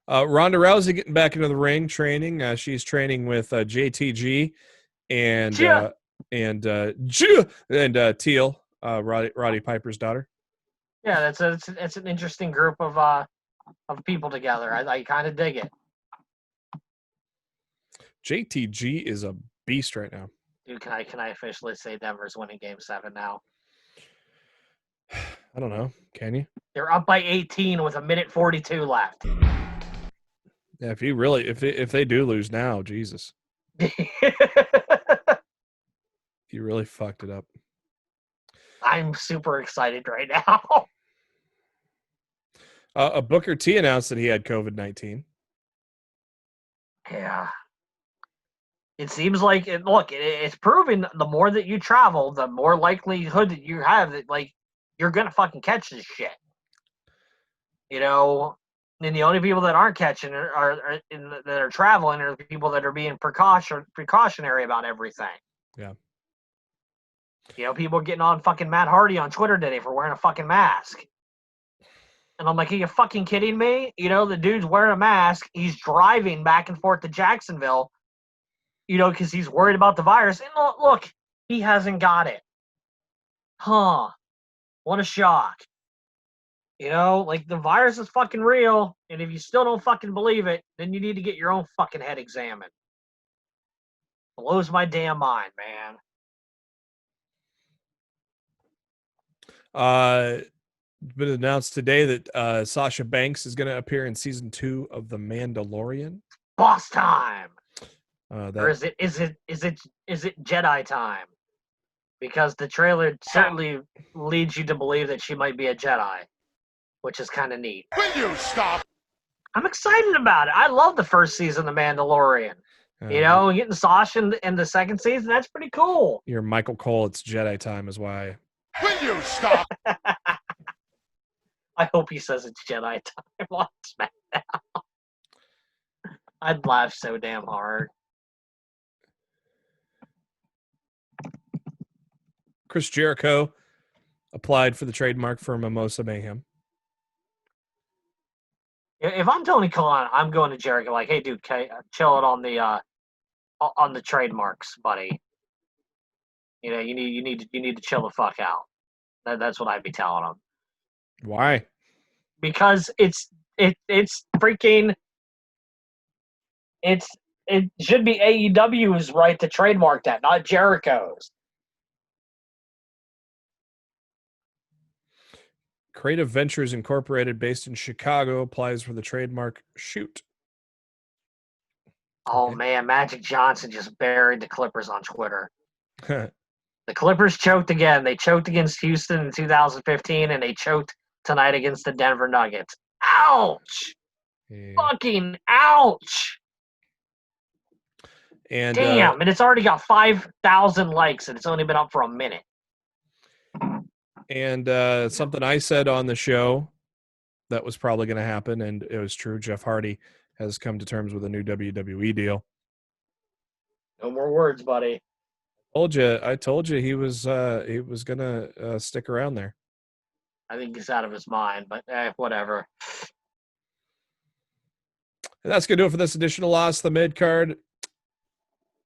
Ronda Rousey getting back into the ring training. She's training with JTG and Teal, Roddy Piper's daughter. Yeah, it's an interesting group of people together. I kind of dig it. JTG is a beast right now. Dude, can I officially say Denver's winning Game 7 now? I don't know. Can you? They're up by 18 with 1:42 left. Yeah, if they do lose now, Jesus. You really fucked it up. I'm super excited right now. Booker T announced that he had COVID-19. Yeah. It seems like it's proven the more that you travel, the more likelihood that you have that you're gonna fucking catch this shit. And the only people that aren't catching it that are traveling are the people that are being precautionary about everything. Yeah. People getting on fucking Matt Hardy on Twitter today for wearing a fucking mask. And I'm like, are you fucking kidding me? The dude's wearing a mask. He's driving back and forth to Jacksonville, because he's worried about the virus. And look, he hasn't got it. Huh. What a shock. The virus is fucking real. And if you still don't fucking believe it, then you need to get your own fucking head examined. Blows my damn mind, man. It's been announced today that Sasha Banks is going to appear in season 2 of The Mandalorian. Boss time. Or is it Jedi time? Because the trailer certainly leads you to believe that she might be a Jedi, which is kind of neat. Will you stop? I'm excited about it. I love the first season of The Mandalorian. Getting Sasha in the second season, that's pretty cool. You're Michael Cole. It's Jedi time is why. Will you stop? I hope he says it's Jedi time on SmackDown. I'd laugh so damn hard. Chris Jericho applied for the trademark for Mimosa Mayhem. If I'm Tony Khan, I'm going to Jericho like, hey, dude, chill it on the trademarks, buddy. You need to chill the fuck out. That's what I'd be telling him. Why? Because it's freaking it should be AEW's right to trademark that, not Jericho's. Creative Ventures Incorporated, based in Chicago, applies for the trademark shoot. Oh, Okay. man, Magic Johnson just buried the Clippers on Twitter. The Clippers choked again. They choked against Houston in 2015, and they choked tonight against the Denver Nuggets. Ouch! Yeah. Fucking ouch! And Damn, and it's already got 5,000 likes, and it's only been up for a minute. And something I said on the show that was probably going to happen, and it was true. Jeff Hardy has come to terms with a new WWE deal. No more words, buddy. I told you he was going to stick around there. I think he's out of his mind, but whatever. And that's going to do it for this edition of Lost the Midcard. I'd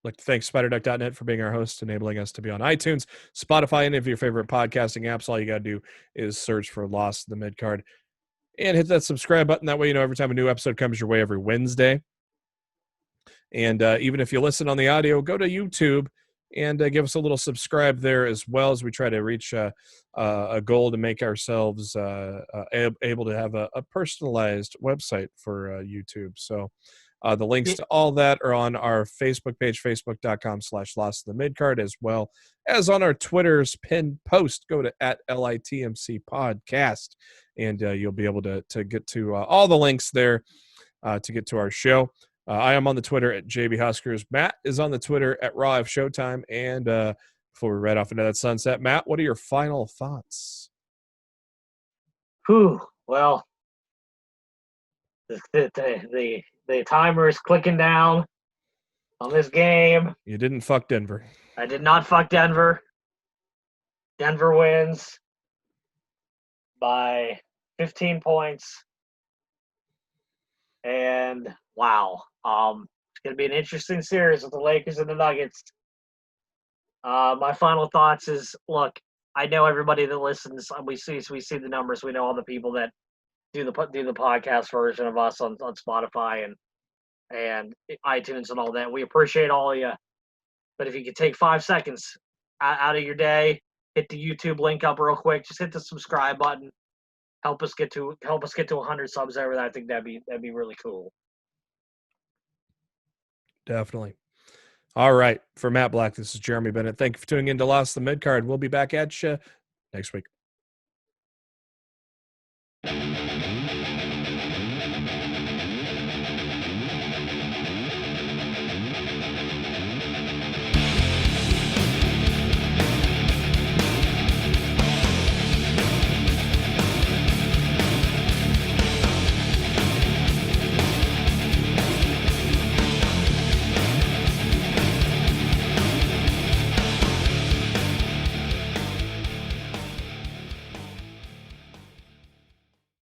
like to thank SpiderDuck.net for being our host, enabling us to be on iTunes, Spotify, and any of your favorite podcasting apps. All you got to do is search for Lost the Midcard and hit that subscribe button. That way, you know every time a new episode comes your way every Wednesday. And even if you listen on the audio, go to YouTube and give us a little subscribe there as well, as we try to reach a goal to make ourselves able to have a personalized website for YouTube. So the links to all that are on our Facebook page, facebook.com/Lost the Midcard, as well as on our Twitter's pinned post. Go to @LITMC Podcast, and you'll be able to get to all the links there to get to our show. I am on the Twitter at JB Huskers. Matt is on the Twitter at Raw F Showtime. And before we ride off into that sunset, Matt, what are your final thoughts? Whew. Well, the timer is clicking down on this game. You didn't fuck Denver. I did not fuck Denver. Denver wins by 15 points. And wow. It's going to be an interesting series with the Lakers and the Nuggets. My final thoughts is, look, I know everybody that listens. We see the numbers. We know all the people that do the podcast version of us on Spotify and iTunes and all that. We appreciate all of you. But if you could take 5 seconds out of your day, hit the YouTube link up real quick. Just hit the subscribe button. Help us get to 100 subs over there. I think that'd be really cool. Definitely. All right. For Matt Black, this is Jeremy Bennett. Thank you for tuning in to Lost the Midcard. We'll be back at you next week.